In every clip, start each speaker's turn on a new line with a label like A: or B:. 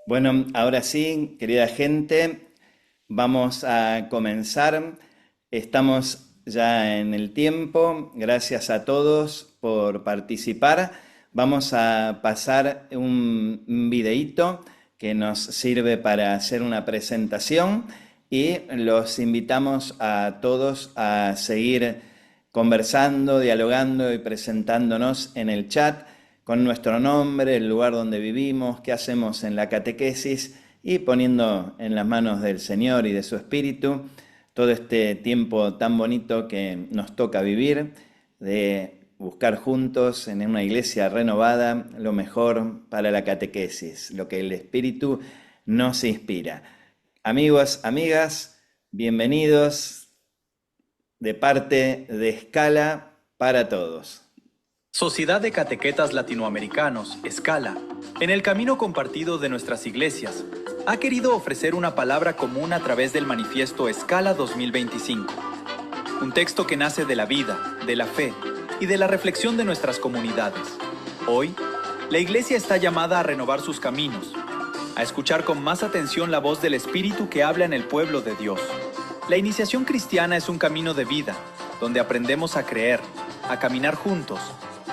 A: Bueno, ahora sí, querida gente, vamos a comenzar. Estamos ya en el tiempo. Gracias a todos por participar. Vamos a pasar un videíto que nos sirve para hacer una presentación y los invitamos a todos a seguir conversando, dialogando y presentándonos en el chat con nuestro nombre, el lugar donde vivimos, qué hacemos en la catequesis y poniendo en las manos del Señor y de su Espíritu todo este tiempo tan bonito que nos toca vivir, de buscar juntos en una iglesia renovada lo mejor para la catequesis, lo que el Espíritu nos inspira. Amigos, amigas, bienvenidos de parte de Escala para Todos.
B: Sociedad de Catequetas Latinoamericanos, Escala, en el camino compartido de nuestras iglesias, ha querido ofrecer una palabra común a través del manifiesto Escala 2025. Un texto que nace de la vida, de la fe y de la reflexión de nuestras comunidades. Hoy, la iglesia está llamada a renovar sus caminos, a escuchar con más atención la voz del Espíritu que habla en el pueblo de Dios. La iniciación cristiana es un camino de vida, donde aprendemos a creer, a caminar juntos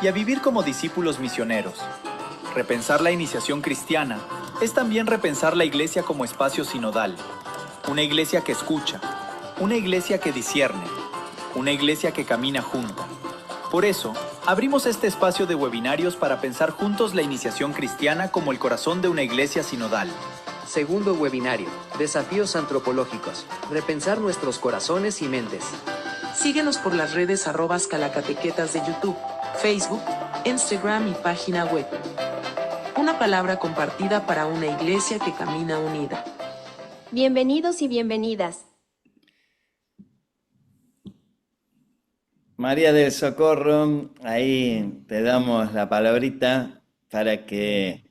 B: y a vivir como discípulos misioneros. Repensar la iniciación cristiana es también repensar la iglesia como espacio sinodal, una iglesia que escucha, una iglesia que discierne, una iglesia que camina junta. Por eso, abrimos este espacio de webinarios para pensar juntos la iniciación cristiana como el corazón de una iglesia sinodal.
C: Segundo webinario, Desafíos Antropológicos, repensar nuestros corazones y mentes.
D: Síguenos por las redes @scalacatequetas de YouTube, Facebook, Instagram y página web. Una palabra compartida para una iglesia que camina unida.
E: Bienvenidos y bienvenidas.
A: María del Socorro, ahí te damos la palabrita para que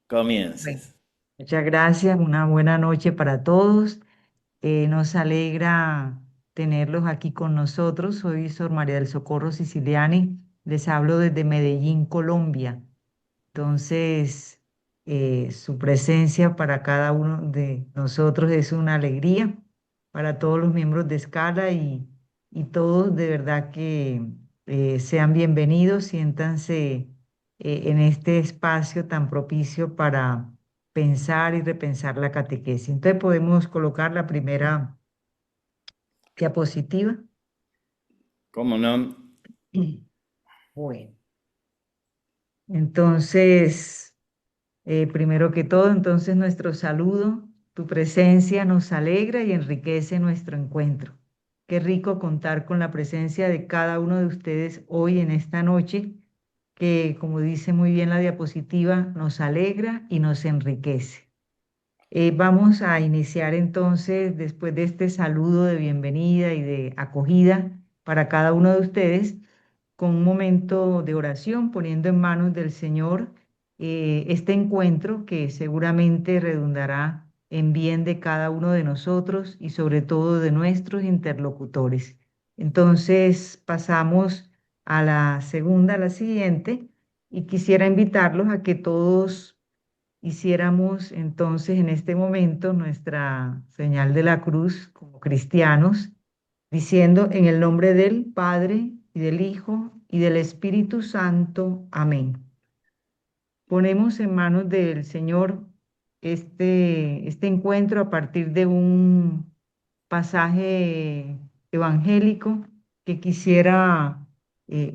A: comiences.
F: Muchas gracias, una buena noche para todos. Nos alegra tenerlos aquí con nosotros. Soy Sor María del Socorro Siciliani, les hablo desde Medellín, Colombia. Entonces, su presencia para cada uno de nosotros es una alegría, para todos los miembros de Escala y todos de verdad que sean bienvenidos, siéntanse en este espacio tan propicio para pensar y repensar la catequesis. Entonces podemos colocar la primera diapositiva.
A: ¿Cómo no?
F: Bueno, entonces, primero que todo, entonces nuestro saludo, tu presencia nos alegra y enriquece nuestro encuentro. Qué rico contar con la presencia de cada uno de ustedes hoy en esta noche, que como dice muy bien la diapositiva, nos alegra y nos enriquece. Vamos a iniciar entonces, después de este saludo de bienvenida y de acogida para cada uno de ustedes, con un momento de oración, poniendo en manos del Señor este encuentro que seguramente redundará en bien de cada uno de nosotros y sobre todo de nuestros interlocutores. Entonces pasamos a la segunda, a la siguiente, y quisiera invitarlos a que todos hiciéramos entonces en este momento nuestra señal de la cruz como cristianos, diciendo en el nombre del Padre y del Hijo y del Espíritu Santo. Amén. Ponemos en manos del Señor este encuentro a partir de un pasaje evangélico que quisiera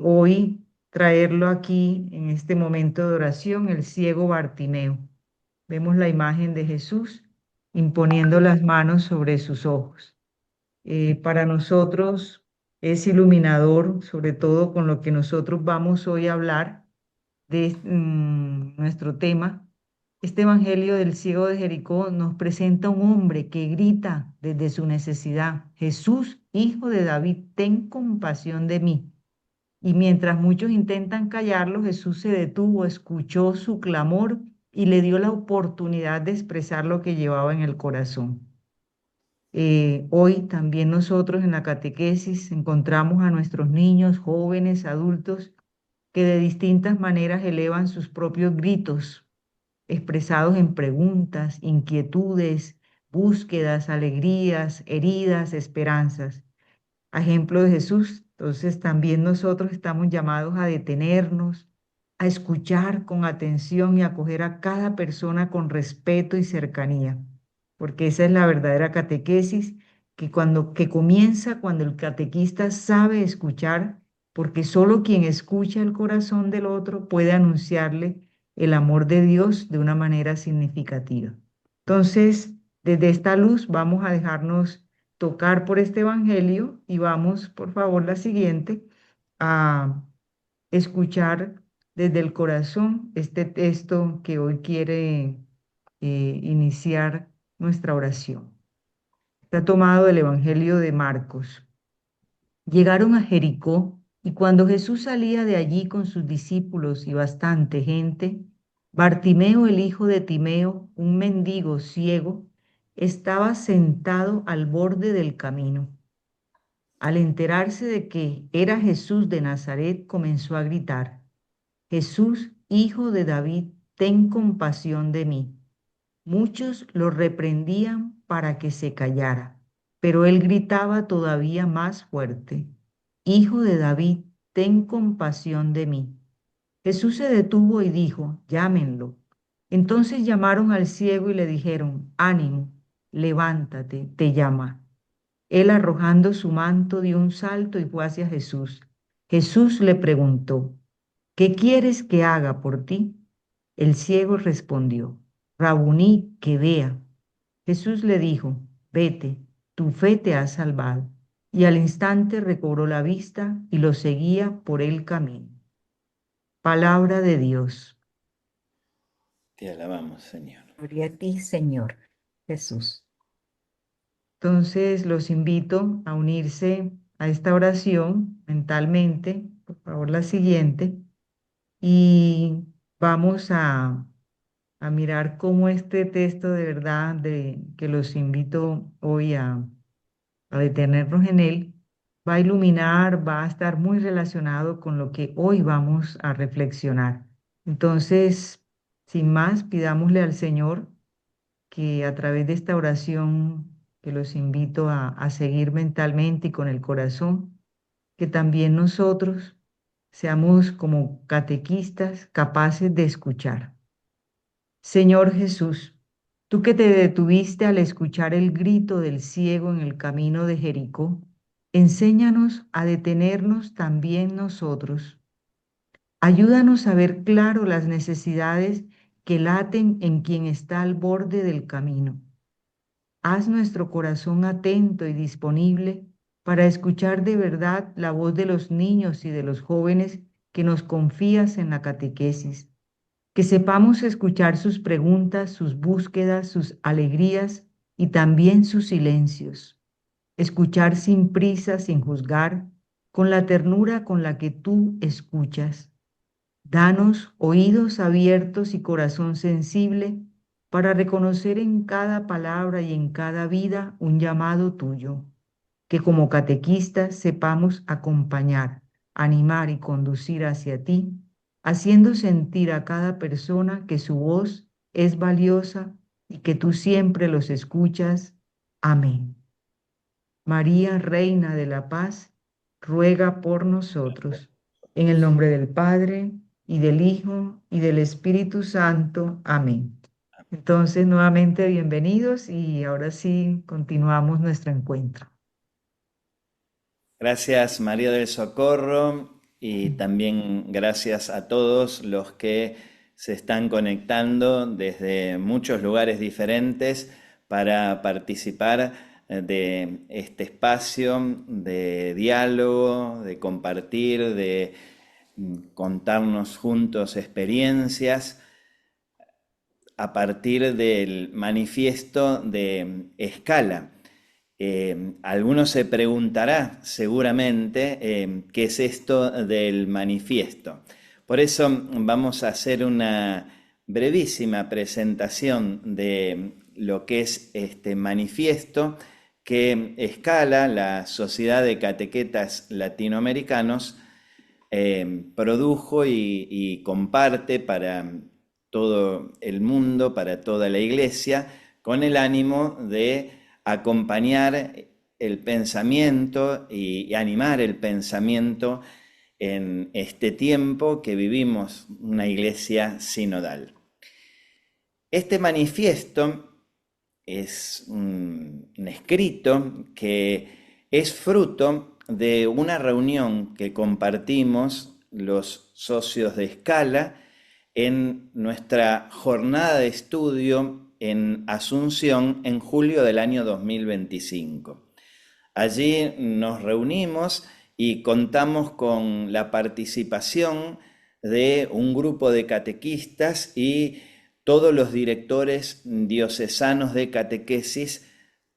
F: hoy traerlo aquí en este momento de oración, el ciego Bartimeo. Vemos la imagen de Jesús imponiendo las manos sobre sus ojos. Para nosotros es iluminador, sobre todo con lo que nosotros vamos hoy a hablar de nuestro tema. Este Evangelio del ciego de Jericó nos presenta un hombre que grita desde su necesidad: Jesús, hijo de David, ten compasión de mí. Y mientras muchos intentan callarlo, Jesús se detuvo, escuchó su clamor y le dio la oportunidad de expresar lo que llevaba en el corazón. Hoy también nosotros en la catequesis encontramos a nuestros niños, jóvenes, adultos, que de distintas maneras elevan sus propios gritos expresados en preguntas, inquietudes, búsquedas, alegrías, heridas, esperanzas. A ejemplo de Jesús, entonces también nosotros estamos llamados a detenernos, a escuchar con atención y a acoger a cada persona con respeto y cercanía, porque esa es la verdadera catequesis que comienza cuando el catequista sabe escuchar, porque solo quien escucha el corazón del otro puede anunciarle el amor de Dios de una manera significativa. Entonces, desde esta luz vamos a dejarnos tocar por este evangelio y vamos, por favor, la siguiente, a escuchar desde el corazón este texto que hoy quiere iniciar nuestra oración. Está tomado del evangelio de Marcos. Llegaron a Jericó y cuando Jesús salía de allí con sus discípulos y bastante gente, Bartimeo, el hijo de Timeo, un mendigo ciego, estaba sentado al borde del camino. Al enterarse de que era Jesús de Nazaret, comenzó a gritar: Jesús, hijo de David, ten compasión de mí. Muchos lo reprendían para que se callara, pero él gritaba todavía más fuerte: Hijo de David, ten compasión de mí. Jesús se detuvo y dijo: Llámenlo. Entonces llamaron al ciego y le dijeron: Ánimo, levántate, te llama. Él, arrojando su manto, dio un salto y fue hacia Jesús. Jesús le preguntó: ¿Qué quieres que haga por ti? El ciego respondió: Rabuní, que vea. Jesús le dijo: Vete, tu fe te ha salvado. Y al instante recobró la vista y lo seguía por el camino. Palabra de Dios.
A: Te alabamos, Señor.
G: Gloria a ti, Señor Jesús.
F: Entonces los invito a unirse a esta oración mentalmente. Por favor, la siguiente. Y vamos a mirar cómo este texto de verdad, que los invito hoy a detenernos en él, va a iluminar, va a estar muy relacionado con lo que hoy vamos a reflexionar. Entonces, sin más, pidámosle al Señor que a través de esta oración que los invito a seguir mentalmente y con el corazón, que también nosotros seamos como catequistas capaces de escuchar. Señor Jesús, tú que te detuviste al escuchar el grito del ciego en el camino de Jericó, enséñanos a detenernos también nosotros. Ayúdanos a ver claro las necesidades que laten en quien está al borde del camino. Haz nuestro corazón atento y disponible para escuchar de verdad la voz de los niños y de los jóvenes que nos confías en la catequesis. Que sepamos escuchar sus preguntas, sus búsquedas, sus alegrías y también sus silencios. Escuchar sin prisa, sin juzgar, con la ternura con la que tú escuchas. Danos oídos abiertos y corazón sensible para reconocer en cada palabra y en cada vida un llamado tuyo. Que como catequistas sepamos acompañar, animar y conducir hacia ti, haciendo sentir a cada persona que su voz es valiosa y que tú siempre los escuchas. Amén. María, Reina de la Paz, ruega por nosotros. En el nombre del Padre, y del Hijo, y del Espíritu Santo. Amén. Entonces, nuevamente, bienvenidos y ahora sí continuamos nuestro encuentro.
A: Gracias, María del Socorro, y también gracias a todos los que se están conectando desde muchos lugares diferentes para participar de este espacio de diálogo, de compartir, de contarnos juntos experiencias a partir del manifiesto de Escala. Algunos se preguntará seguramente qué es esto del manifiesto. Por eso vamos a hacer una brevísima presentación de lo que es este manifiesto que Escala, la Sociedad de Catequetas Latinoamericanos, produjo y comparte para todo el mundo, para toda la iglesia, con el ánimo de acompañar el pensamiento y animar el pensamiento en este tiempo que vivimos, una iglesia sinodal. Este manifiesto es un escrito que es fruto de una reunión que compartimos los socios de Escala en nuestra jornada de estudio en Asunción en julio del año 2025. Allí nos reunimos y contamos con la participación de un grupo de catequistas y todos los directores diocesanos de catequesis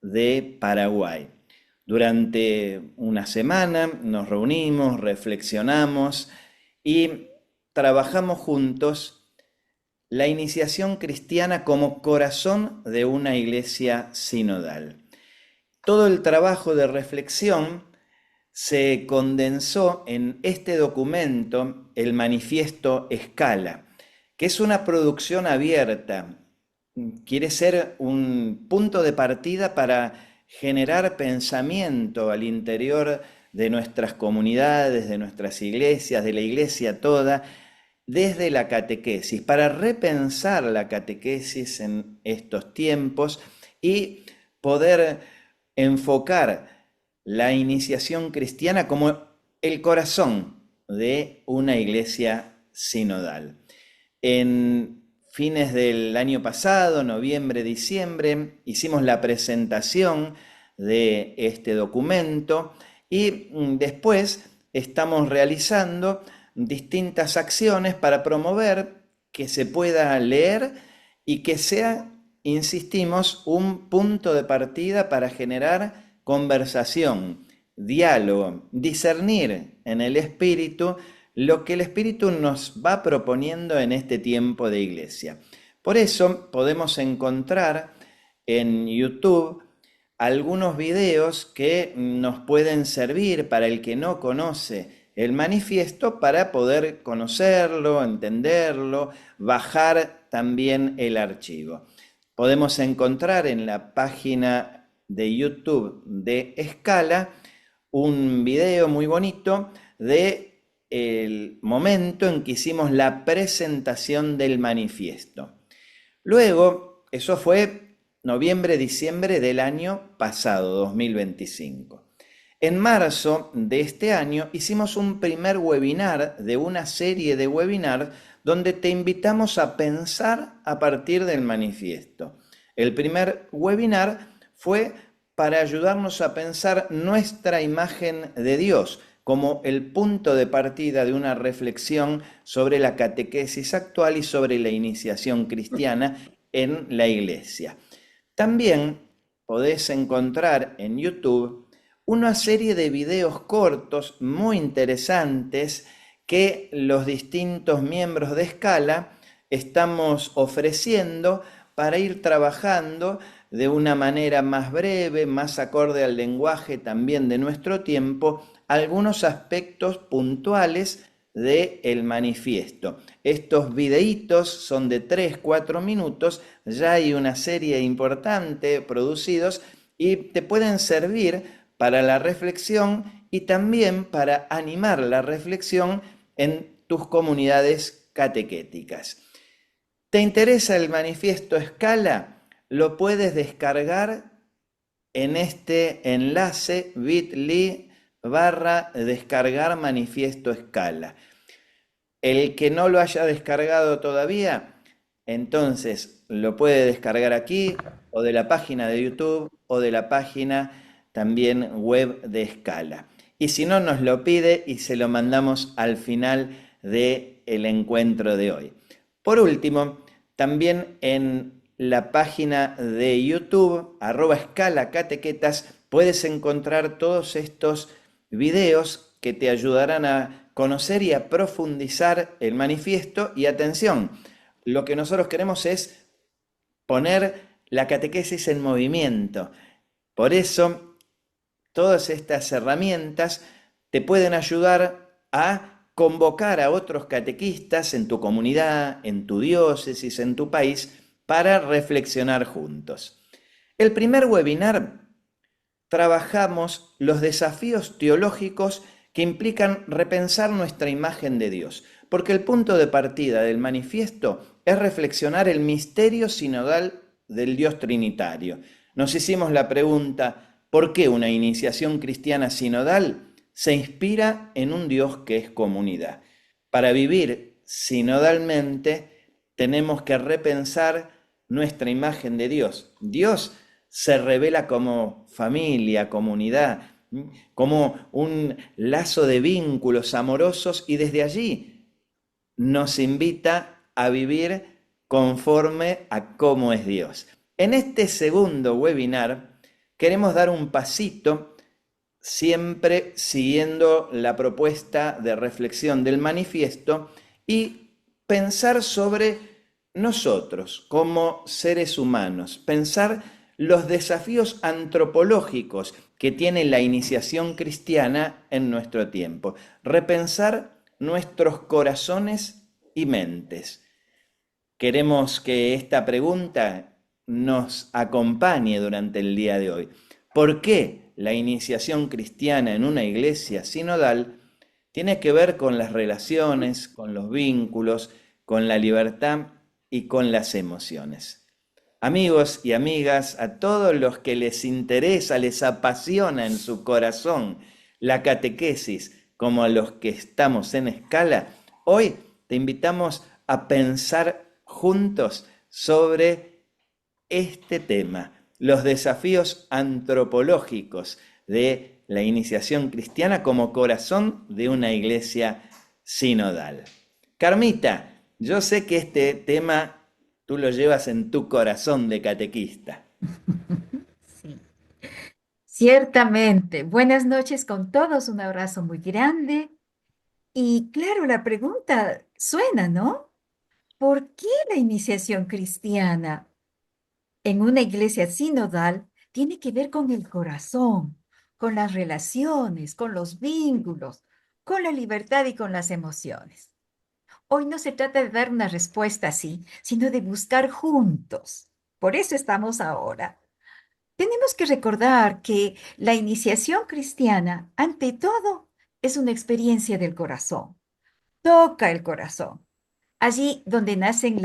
A: de Paraguay. Durante una semana nos reunimos, reflexionamos y trabajamos juntos la iniciación cristiana como corazón de una iglesia sinodal. Todo el trabajo de reflexión se condensó en este documento, el Manifiesto Escala, que es una producción abierta. Quiere ser un punto de partida para generar pensamiento al interior de nuestras comunidades, de nuestras iglesias, de la iglesia toda, desde la catequesis, para repensar la catequesis en estos tiempos y poder enfocar la iniciación cristiana como el corazón de una iglesia sinodal. En fines del año pasado, noviembre, diciembre, hicimos la presentación de este documento y después estamos realizando distintas acciones para promover que se pueda leer y que sea, insistimos, un punto de partida para generar conversación, diálogo, discernir en el Espíritu lo que el Espíritu nos va proponiendo en este tiempo de iglesia. Por eso podemos encontrar en YouTube algunos videos que nos pueden servir para el que no conoce el manifiesto para poder conocerlo, entenderlo, bajar también el archivo. Podemos encontrar en la página de YouTube de Escala un video muy bonito de el momento en que hicimos la presentación del manifiesto. Luego, eso fue noviembre, diciembre del año pasado, 2025. En marzo de este año hicimos un primer webinar de una serie de webinars donde te invitamos a pensar a partir del manifiesto. El primer webinar fue para ayudarnos a pensar nuestra imagen de Dios como el punto de partida de una reflexión sobre la catequesis actual y sobre la iniciación cristiana en la iglesia. También podés encontrar en YouTube una serie de videos cortos muy interesantes que los distintos miembros de Escala estamos ofreciendo para ir trabajando de una manera más breve, más acorde al lenguaje también de nuestro tiempo, algunos aspectos puntuales del manifiesto. Estos videitos son de 3-4 minutos, ya hay una serie importante producidos y te pueden servir para la reflexión y también para animar la reflexión en tus comunidades catequéticas. ¿Te interesa el manifiesto Escala? Lo puedes descargar en este enlace bit.ly/descargar manifiesto Escala. El que no lo haya descargado todavía, entonces lo puede descargar aquí o de la página de YouTube o de la página también web de Escala. Y si no, nos lo pide y se lo mandamos al final del encuentro de hoy. Por último, también en la página de YouTube, @escalacatequetas, puedes encontrar todos estos videos que te ayudarán a conocer y a profundizar el manifiesto. Y atención, lo que nosotros queremos es poner la catequesis en movimiento. Por eso, todas estas herramientas te pueden ayudar a convocar a otros catequistas en tu comunidad, en tu diócesis, en tu país, para reflexionar juntos. El primer webinar trabajamos los desafíos teológicos que implican repensar nuestra imagen de Dios, porque el punto de partida del manifiesto es reflexionar el misterio sinodal del Dios trinitario. Nos hicimos la pregunta, ¿por qué una iniciación cristiana sinodal se inspira en un Dios que es comunidad? Para vivir sinodalmente tenemos que repensar nuestra imagen de Dios. Dios se revela como familia, comunidad, como un lazo de vínculos amorosos, y desde allí nos invita a vivir conforme a cómo es Dios. En este segundo webinar queremos dar un pasito, siempre siguiendo la propuesta de reflexión del manifiesto, y pensar sobre nosotros como seres humanos, pensar los desafíos antropológicos que tiene la iniciación cristiana en nuestro tiempo, repensar nuestros corazones y mentes. Queremos que esta pregunta nos acompañe durante el día de hoy. ¿Por qué la iniciación cristiana en una iglesia sinodal tiene que ver con las relaciones, con los vínculos, con la libertad y con las emociones? Amigos y amigas, a todos los que les interesa, les apasiona en su corazón la catequesis, como a los que estamos en Escala, hoy te invitamos a pensar juntos sobre este tema, los desafíos antropológicos de la iniciación cristiana como corazón de una iglesia sinodal. Carmita, yo sé que este tema tú lo llevas en tu corazón de catequista.
G: Sí, ciertamente. Buenas noches con todos, un abrazo muy grande. Y claro, la pregunta suena, ¿no? ¿Por qué la iniciación cristiana en una iglesia sinodal tiene que ver con el corazón, con las relaciones, con los vínculos, con la libertad y con las emociones? Hoy no se trata de dar una respuesta así, sino de buscar juntos. Por eso estamos ahora. Tenemos que recordar que la iniciación cristiana, ante todo, es una experiencia del corazón. Toca el corazón. Allí donde nacen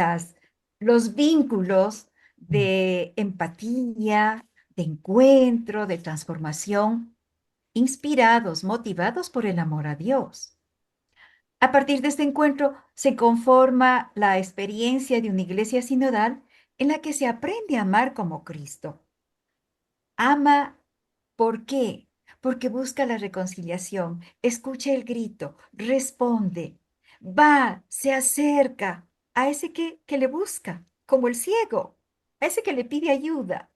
G: los vínculos de empatía, de encuentro, de transformación, inspirados, motivados por el amor a Dios. A partir de este encuentro se conforma la experiencia de una iglesia sinodal en la que se aprende a amar como Cristo. Ama, ¿por qué? Porque busca la reconciliación, escucha el grito, responde, va, se acerca a ese que le busca, como el ciego, a ese que le pide ayuda.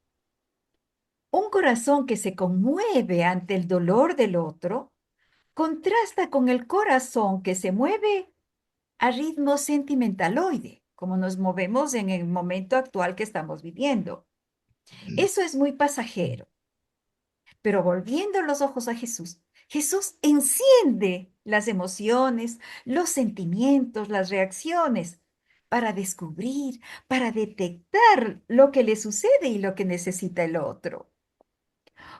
G: Un corazón que se conmueve ante el dolor del otro contrasta con el corazón que se mueve a ritmo sentimentaloide, como nos movemos en el momento actual que estamos viviendo. Eso es muy pasajero. Pero volviendo los ojos a Jesús, Jesús enciende las emociones, los sentimientos, las reacciones, para descubrir, para detectar lo que le sucede y lo que necesita el otro.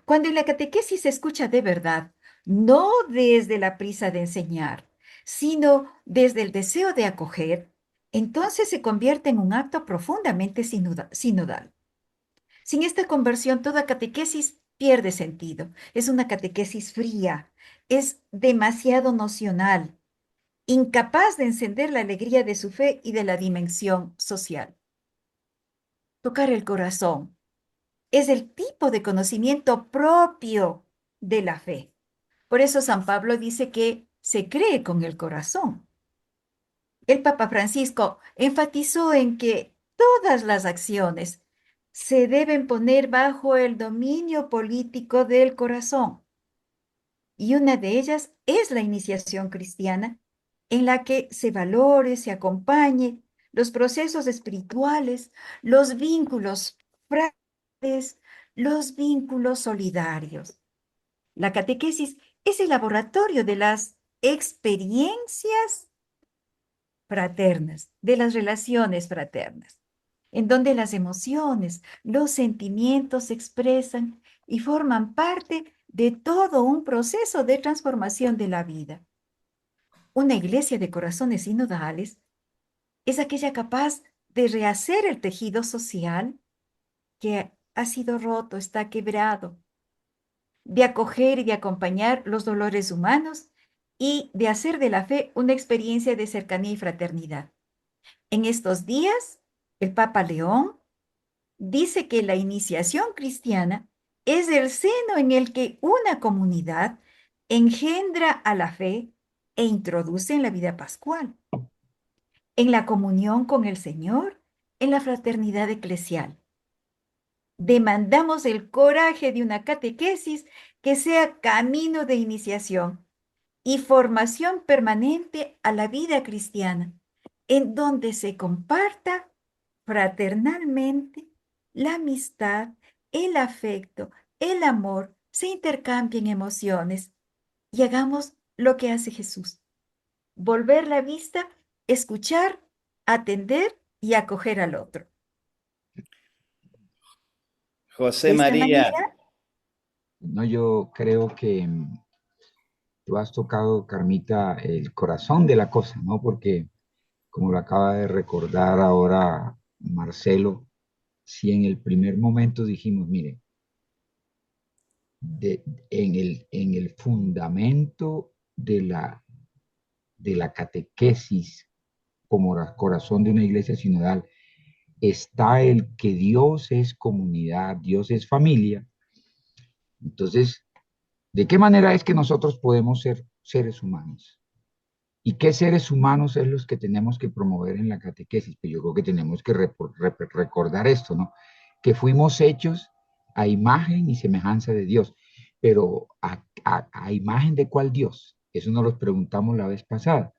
G: Cuando en la catequesis se escucha de verdad, no desde la prisa de enseñar, sino desde el deseo de acoger, entonces se convierte en un acto profundamente sinodal. Sin esta conversión, toda catequesis pierde sentido. Es una catequesis fría, es demasiado nocional, incapaz de encender la alegría de su fe y de la dimensión social. Tocar el corazón es el tipo de conocimiento propio de la fe. Por eso San Pablo dice que se cree con el corazón. El Papa Francisco enfatizó en que todas las acciones se deben poner bajo el dominio político del corazón. Y una de ellas es la iniciación cristiana, en la que se valore, se acompañe los procesos espirituales, los vínculos fraternos, los vínculos solidarios. La catequesis es el laboratorio de las experiencias fraternas, de las relaciones fraternas, en donde las emociones, los sentimientos se expresan y forman parte de todo un proceso de transformación de la vida. Una iglesia de corazones sinodales es aquella capaz de rehacer el tejido social que ha sido roto, está quebrado, de acoger y de acompañar los dolores humanos y de hacer de la fe una experiencia de cercanía y fraternidad. En estos días, el Papa León dice que la iniciación cristiana es el seno en el que una comunidad engendra a la fe e introduce en la vida pascual, en la comunión con el Señor, en la fraternidad eclesial. Demandamos el coraje de una catequesis que sea camino de iniciación y formación permanente a la vida cristiana, en donde se comparta fraternalmente la amistad, el afecto, el amor, se intercambien emociones y hagamos lo que hace Jesús: volver la vista, escuchar, atender y acoger al otro.
A: José
G: De esta
A: María,
G: manera,
H: No, yo creo que tú has tocado, Carmita, el corazón de la cosa, ¿no? Porque, como lo acaba de recordar ahora Marcelo, si en el primer momento dijimos, mire, en el fundamento de la catequesis como corazón de una iglesia sinodal está el que Dios es comunidad, Dios es familia. Entonces, ¿de qué manera es que nosotros podemos ser seres humanos? ¿Y qué seres humanos es los que tenemos que promover en la catequesis? Pues yo creo que tenemos que recordar esto, ¿no? Que fuimos hechos a imagen y semejanza de Dios, pero ¿a imagen de cuál Dios? Eso nos lo preguntamos la vez pasada.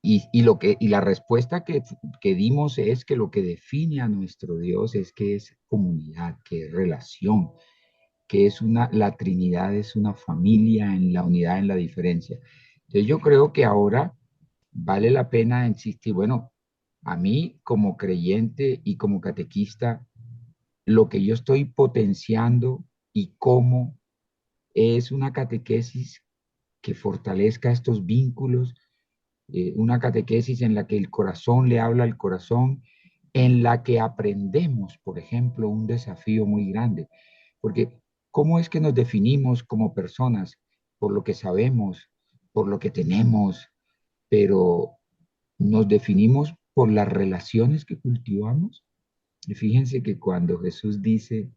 H: Y la respuesta que dimos es que lo que define a nuestro Dios es que es comunidad, que es relación, que es la Trinidad es una familia en la unidad, en la diferencia. Entonces yo creo que ahora vale la pena insistir, bueno, a mí como creyente y como catequista, lo que yo estoy potenciando y cómo es una catequesis que fortalezca estos vínculos, una catequesis en la que el corazón le habla al corazón, en la que aprendemos, por ejemplo, un desafío muy grande, porque ¿cómo es que nos definimos como personas? Por lo que sabemos, por lo que tenemos, pero nos definimos por las relaciones que cultivamos. Y fíjense que cuando Jesús dice,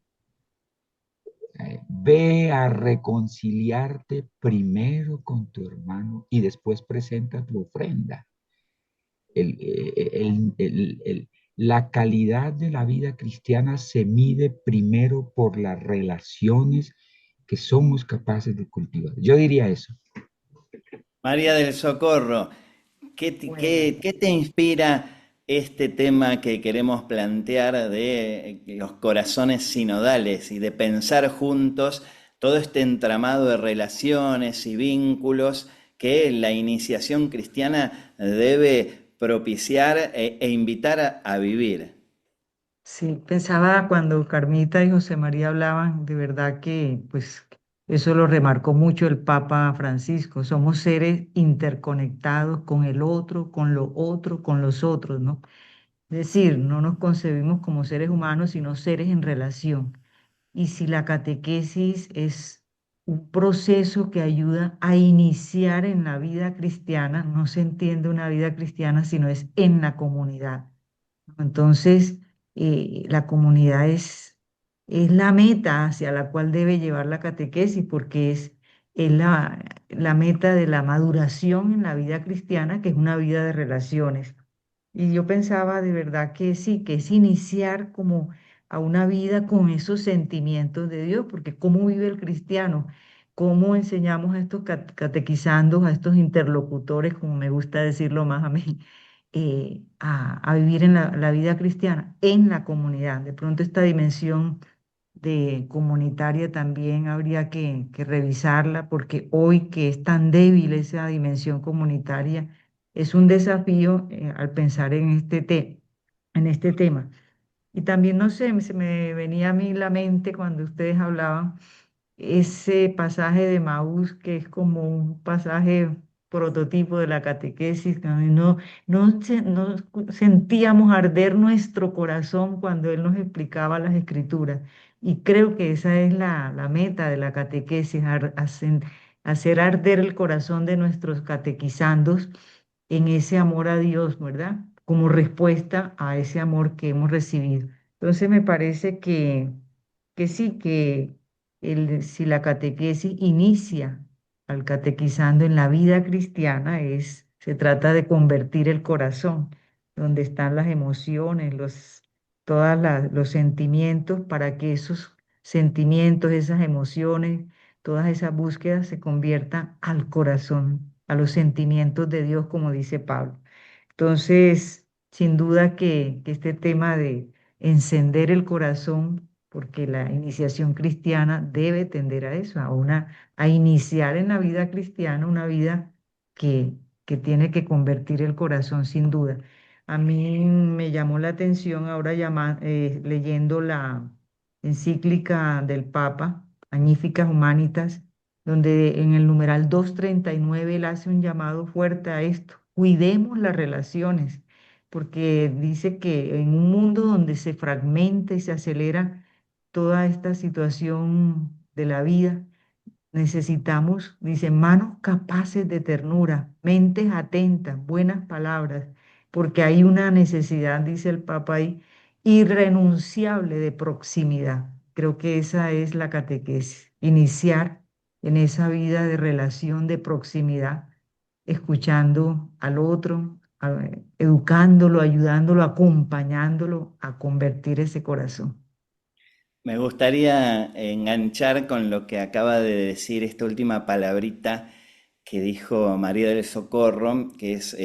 H: ve a reconciliarte primero con tu hermano y después presenta tu ofrenda. El, la calidad de la vida cristiana se mide primero por las relaciones que somos capaces de cultivar. Yo diría eso.
A: María del Socorro,
F: Bueno,
A: qué te inspira este tema que queremos plantear de los corazones sinodales y de pensar juntos todo este entramado de relaciones y vínculos que la iniciación cristiana debe propiciar e invitar a vivir?
F: sí, pensaba cuando Carmita y José María hablaban, de verdad que pues eso lo remarcó mucho el Papa Francisco. Somos seres interconectados con el otro, con lo otro, con los otros, ¿no? Es decir, no nos concebimos como seres humanos, sino seres en relación. Y si la catequesis es un proceso que ayuda a iniciar en la vida cristiana, no se entiende una vida cristiana, sino es en la comunidad. Entonces, la comunidad es la meta hacia la cual debe llevar la catequesis, porque es la meta de la maduración en la vida cristiana, que es una vida de relaciones. Y yo pensaba de verdad que sí, que es iniciar como a una vida con esos sentimientos de Dios, porque ¿cómo vive el cristiano? ¿Cómo enseñamos a estos catequizandos, a estos interlocutores, como me gusta decirlo más a mí, a vivir en la vida cristiana, en la comunidad? De pronto esta dimensión de comunitaria también habría que revisarla, porque hoy que es tan débil esa dimensión comunitaria, es un desafío al pensar en este tema. Y también, no sé, se me venía a mí la mente cuando ustedes hablaban ese pasaje de Maús, que es como un pasaje prototipo de la catequesis, que no sentíamos arder nuestro corazón cuando él nos explicaba las escrituras. Y creo que esa es la meta de la catequesis, hacer arder el corazón de nuestros catequizandos en ese amor a Dios, ¿verdad? Como respuesta a ese amor que hemos recibido. Entonces me parece que sí, que si la catequesis inicia al catequizando en la vida cristiana, se trata de convertir el corazón, donde están las emociones, los sentimientos, para que esos sentimientos, esas emociones, todas esas búsquedas se conviertan al corazón, a los sentimientos de Dios, como dice Pablo. Entonces, sin duda que este tema de encender el corazón, porque la iniciación cristiana debe tender a eso, a iniciar en la vida cristiana una vida que, que tiene que convertir el corazón sin duda. A mí me llamó la atención ahora leyendo la encíclica del Papa, Magnificat Humanitas, donde en el numeral 239 él hace un llamado fuerte a esto: cuidemos las relaciones, porque dice que en un mundo donde se fragmenta y se acelera toda esta situación de la vida, necesitamos, dice, manos capaces de ternura, mentes atentas, buenas palabras, porque hay una necesidad, dice el Papa ahí, irrenunciable de proximidad. Creo que esa es la catequesis, iniciar en esa vida de relación, de proximidad, escuchando al otro, educándolo, ayudándolo, acompañándolo a convertir ese corazón.
A: Me gustaría enganchar con lo que acaba de decir esta última palabrita que dijo María del Socorro, que es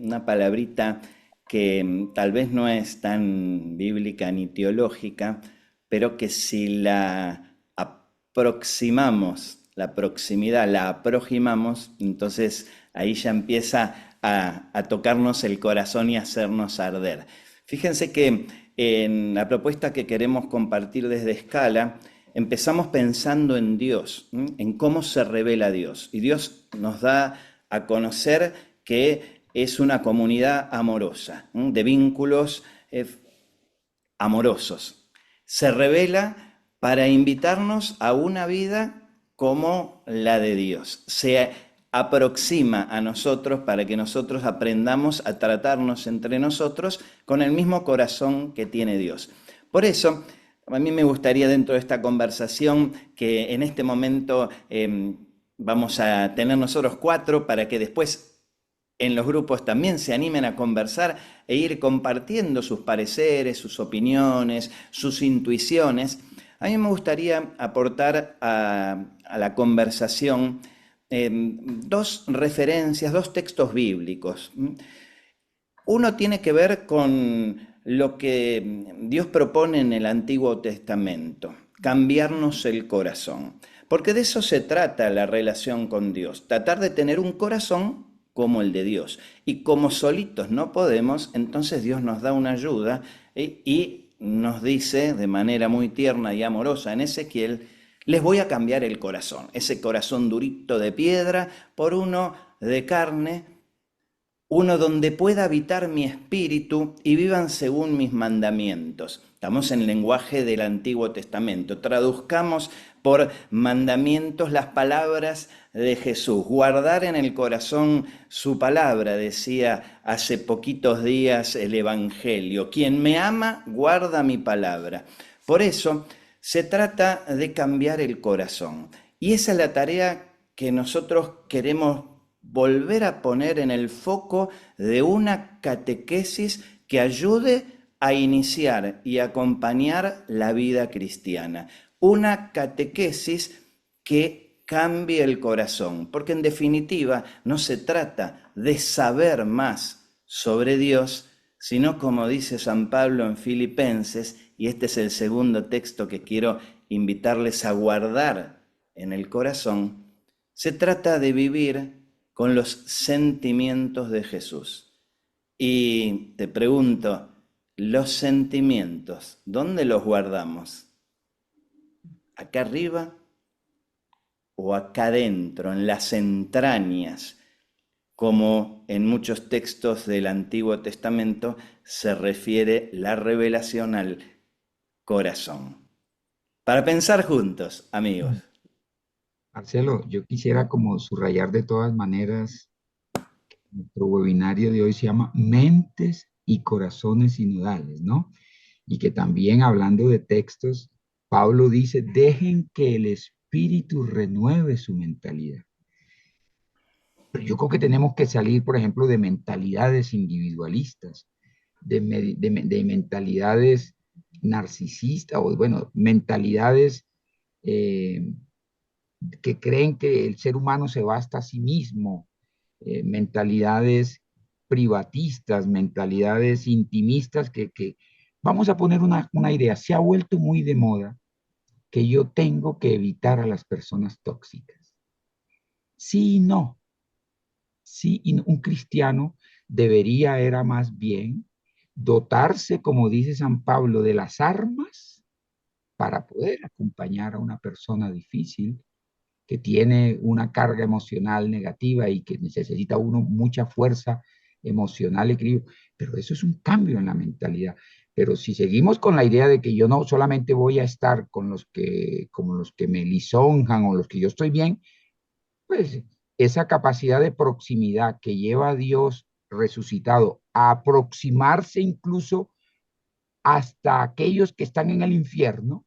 A: una palabrita que tal vez no es tan bíblica ni teológica, pero que si la aproximamos, la proximidad, la aproximamos, entonces ahí ya empieza a tocarnos el corazón y a hacernos arder. Fíjense que en la propuesta que queremos compartir desde Escala, empezamos pensando en Dios, en cómo se revela Dios. Y Dios nos da a conocer que es una comunidad amorosa, de vínculos amorosos. Se revela para invitarnos a una vida como la de Dios. Se aproxima a nosotros para que nosotros aprendamos a tratarnos entre nosotros con el mismo corazón que tiene Dios. Por eso, a mí me gustaría dentro de esta conversación que en este momento vamos a tener nosotros 4 para que después en los grupos también se animen a conversar e ir compartiendo sus pareceres, sus opiniones, sus intuiciones. A mí me gustaría aportar a la conversación 2 referencias, 2 textos bíblicos. Uno tiene que ver con lo que Dios propone en el Antiguo Testamento, cambiarnos el corazón, porque de eso se trata la relación con Dios, tratar de tener un corazón como el de Dios. Y como solitos no podemos, entonces Dios nos da una ayuda y nos dice de manera muy tierna y amorosa en Ezequiel: les voy a cambiar el corazón, ese corazón durito de piedra, por uno de carne, uno donde pueda habitar mi espíritu y vivan según mis mandamientos. Estamos en el lenguaje del Antiguo Testamento. Traduzcamos por mandamientos las palabras de Jesús. Guardar en el corazón su palabra, decía hace poquitos días el Evangelio. Quien me ama, guarda mi palabra. Por eso se trata de cambiar el corazón. Y esa es la tarea que nosotros queremos volver a poner en el foco de una catequesis que ayude a iniciar y acompañar la vida cristiana. Una catequesis que cambie el corazón, porque en definitiva no se trata de saber más sobre Dios, sino como dice San Pablo en Filipenses, y este es el segundo texto que quiero invitarles a guardar en el corazón, se trata de vivir con los sentimientos de Jesús. Y te pregunto, los sentimientos, ¿dónde los guardamos? ¿Acá arriba o acá adentro, en las entrañas, como en muchos textos del Antiguo Testamento se refiere la revelación al corazón? Para pensar juntos, amigos.
H: Marcelo, yo quisiera como subrayar de todas maneras, nuestro webinario de hoy se llama Mentes y Corazones Sinodales, ¿no? Y que también hablando de textos, Pablo dice, dejen que el Espíritu renueve su mentalidad. Pero yo creo que tenemos que salir, por ejemplo, de mentalidades individualistas, de mentalidades narcisistas, o bueno, mentalidades eh, que creen que el ser humano se basta a sí mismo, mentalidades privatistas, mentalidades intimistas, vamos a poner una idea, se ha vuelto muy de moda que yo tengo que evitar a las personas tóxicas. Sí y no. Sí, y un cristiano debería, era más bien, dotarse, como dice San Pablo, de las armas para poder acompañar a una persona difícil que tiene una carga emocional negativa y que necesita uno mucha fuerza emocional, equilibrio. Pero eso es un cambio en la mentalidad. Pero si seguimos con la idea de que yo no solamente voy a estar con como los que me lisonjan o los que yo estoy bien, pues esa capacidad de proximidad que lleva a Dios resucitado a aproximarse incluso hasta aquellos que están en el infierno,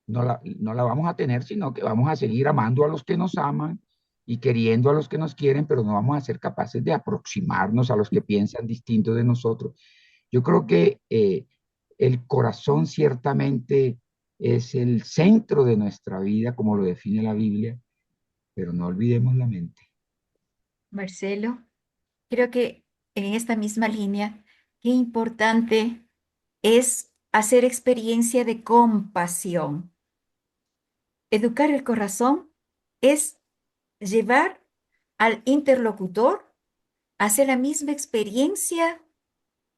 H: no la vamos a tener, sino que vamos a seguir amando a los que nos aman y queriendo a los que nos quieren, pero no vamos a ser capaces de aproximarnos a los que piensan distinto de nosotros. Yo creo que el corazón ciertamente es el centro de nuestra vida, como lo define la Biblia, pero no olvidemos la mente.
G: Marcelo, creo que en esta misma línea, qué importante es hacer experiencia de compasión. Educar el corazón es llevar al interlocutor a hacer la misma experiencia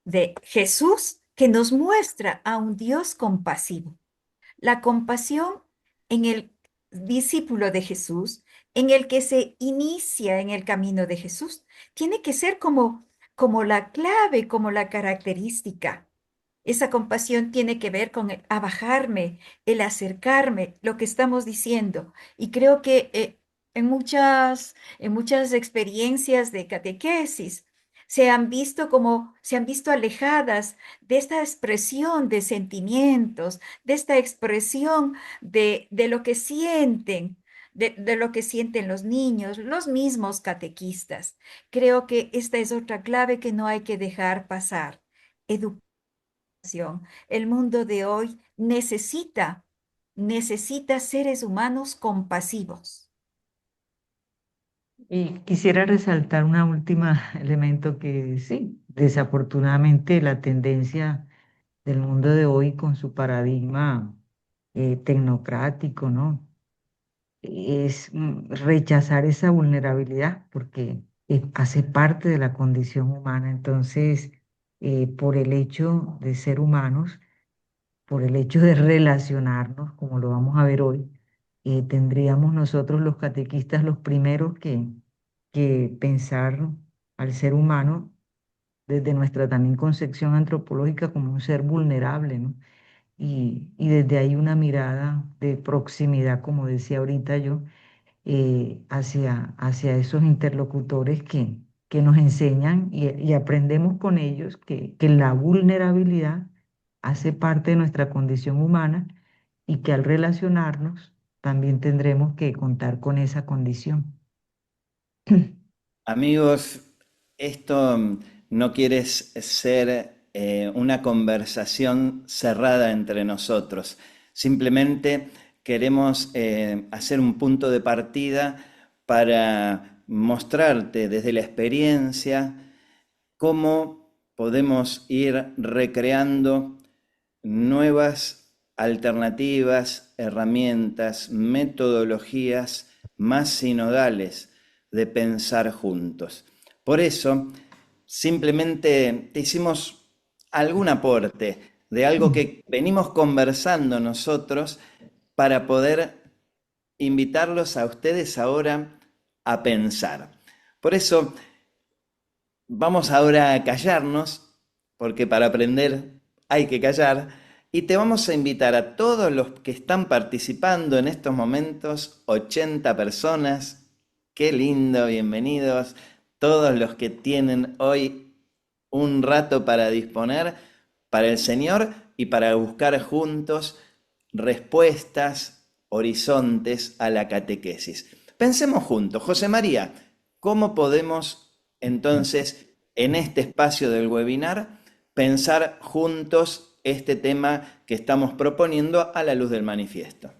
G: de Jesús que nos muestra a un Dios compasivo. La compasión en el discípulo de Jesús, en el que se inicia en el camino de Jesús, tiene que ser como la clave, como la característica. Esa compasión tiene que ver con el abajarme, el acercarme, lo que estamos diciendo. Y creo que en muchas experiencias de catequesis se han visto alejadas de esta expresión de sentimientos, de esta expresión de lo que sienten, de lo que sienten los niños, los mismos catequistas. Creo que esta es otra clave que no hay que dejar pasar. El mundo de hoy necesita seres humanos compasivos.
F: Y quisiera resaltar un último elemento que sí, desafortunadamente la tendencia del mundo de hoy con su paradigma tecnocrático, ¿no? Es rechazar esa vulnerabilidad porque hace parte de la condición humana. Entonces, por el hecho de ser humanos, por el hecho de relacionarnos, como lo vamos a ver hoy, tendríamos nosotros los catequistas los primeros que pensar al ser humano desde nuestra también concepción antropológica como un ser vulnerable, ¿no? Y desde ahí una mirada de proximidad, como decía ahorita yo, hacia esos interlocutores que nos enseñan y aprendemos con ellos que la vulnerabilidad hace parte de nuestra condición humana y que al relacionarnos también tendremos que contar con esa condición.
A: Amigos, esto no quiere ser una conversación cerrada entre nosotros. Simplemente queremos hacer un punto de partida para mostrarte desde la experiencia cómo podemos ir recreando nuevas alternativas, herramientas, metodologías más sinodales de pensar juntos. Por eso, simplemente te hicimos algún aporte de algo que venimos conversando nosotros para poder invitarlos a ustedes ahora a pensar. Por eso, vamos ahora a callarnos, porque para aprender hay que callar, y te vamos a invitar a todos los que están participando en estos momentos, 80 personas, qué lindo, bienvenidos, todos los que tienen hoy un rato para disponer para el Señor y para buscar juntos respuestas, horizontes a la catequesis. Pensemos juntos, José María, ¿cómo podemos entonces en este espacio del webinar pensar juntos este tema que estamos proponiendo a la luz del manifiesto?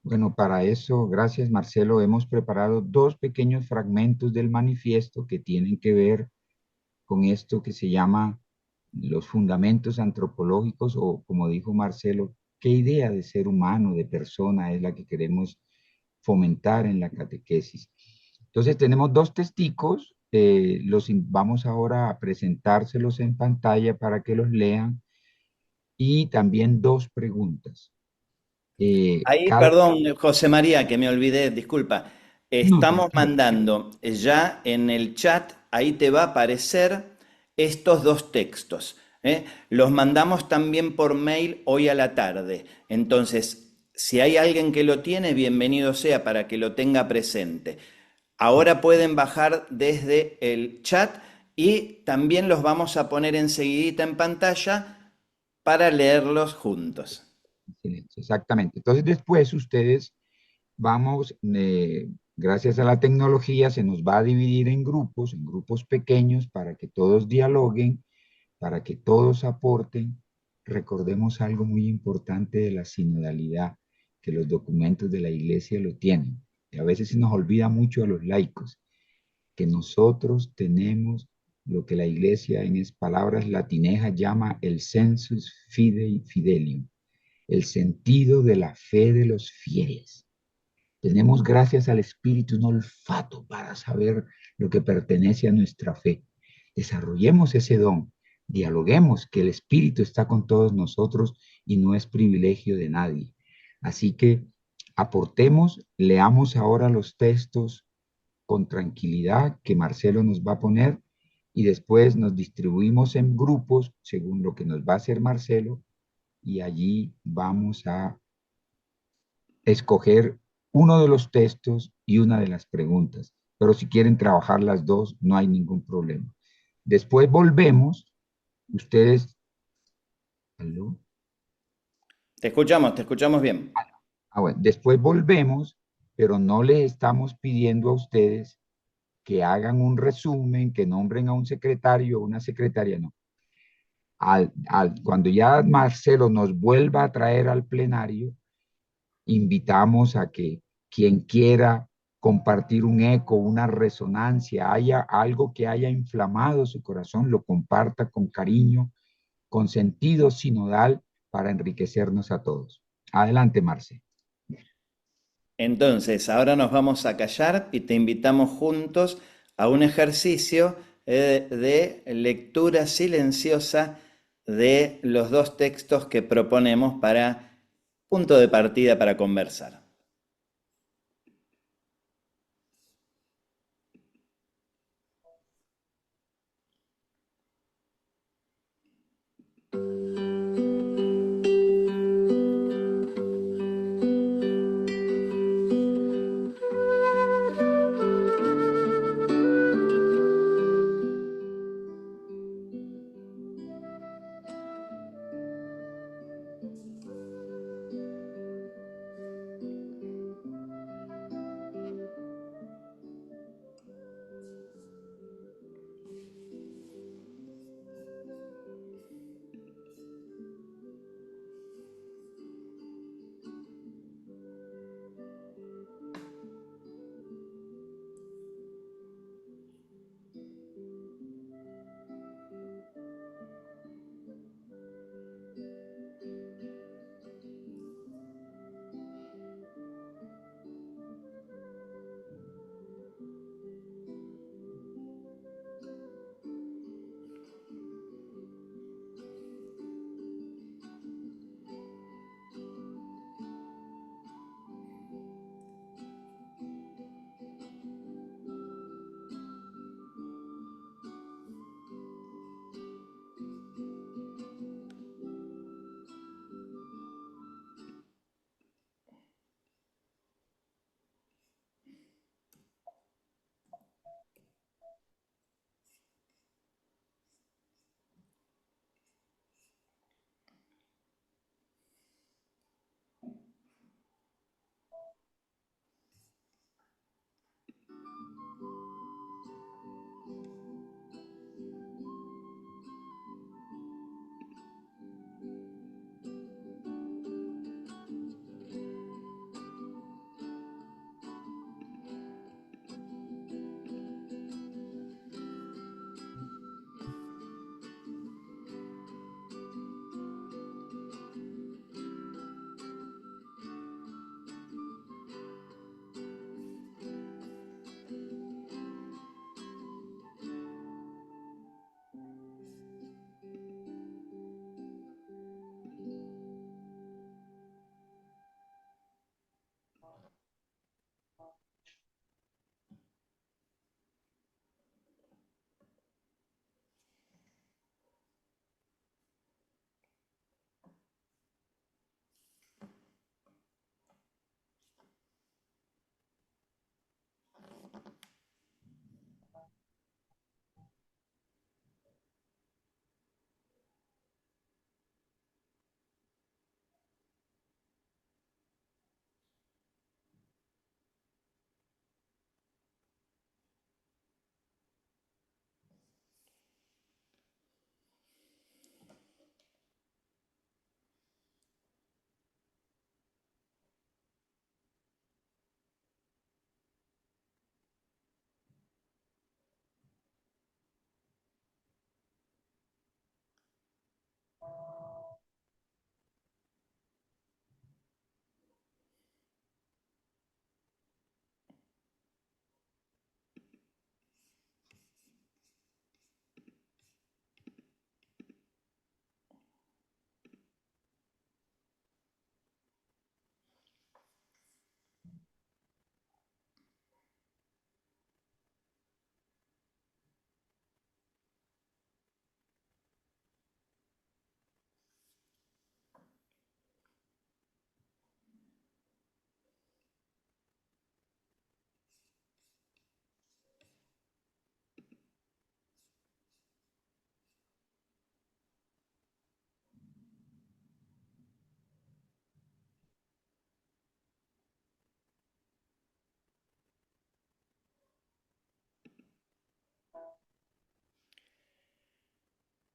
H: Bueno, para eso, gracias Marcelo, hemos preparado dos pequeños fragmentos del manifiesto que tienen que ver con esto que se llama los fundamentos antropológicos o, como dijo Marcelo, qué idea de ser humano, de persona es la que queremos fomentar en la catequesis. Entonces tenemos dos testigos, vamos ahora a presentárselos en pantalla para que los lean y también dos preguntas.
A: Ahí,
H: Cada...
A: perdón, José María, que me olvidé, disculpa.
H: No,
A: Estamos
H: tranquilo.
A: mandando ya en el chat, ahí te va a aparecer estos dos textos. ¿Eh? Los mandamos también por mail hoy a la tarde. Entonces, si hay alguien que lo tiene, bienvenido sea para que lo tenga presente. Ahora pueden bajar desde el chat y también los vamos a poner enseguidita en pantalla para leerlos juntos.
H: Silencio, exactamente. Entonces después ustedes vamos, gracias a la tecnología, se nos va a dividir en grupos pequeños para que todos dialoguen, para que todos aporten. Recordemos algo muy importante de la sinodalidad, que los documentos de la iglesia lo tienen. Y a veces se nos olvida mucho a los laicos, que nosotros tenemos lo que la iglesia en palabras latinejas llama el sensus fidei fidelium, el sentido de la fe de los fieles. Tenemos, gracias al Espíritu, un olfato para saber lo que pertenece a nuestra fe. Desarrollemos ese don, dialoguemos que el Espíritu está con todos nosotros y no es privilegio de nadie. Así que aportemos, leamos ahora los textos con tranquilidad que Marcelo nos va a poner y después nos distribuimos en grupos según lo que nos va a hacer Marcelo y allí vamos a escoger uno de los textos y una de las preguntas. Pero si quieren trabajar las dos, no hay ningún problema. Después volvemos, ustedes... ¿Aló?
A: Te escuchamos bien.
H: Bueno, después volvemos, pero no les estamos pidiendo a ustedes que hagan un resumen, que nombren a un secretario o una secretaria, no. Cuando ya Marcelo nos vuelva a traer al plenario, invitamos a que quien quiera compartir un eco, una resonancia, haya algo que haya inflamado su corazón, lo comparta con cariño, con sentido sinodal para enriquecernos a todos. Adelante, Marce.
A: Entonces, ahora nos vamos a callar y te invitamos juntos a un ejercicio de lectura silenciosa de los dos textos que proponemos para punto de partida para conversar.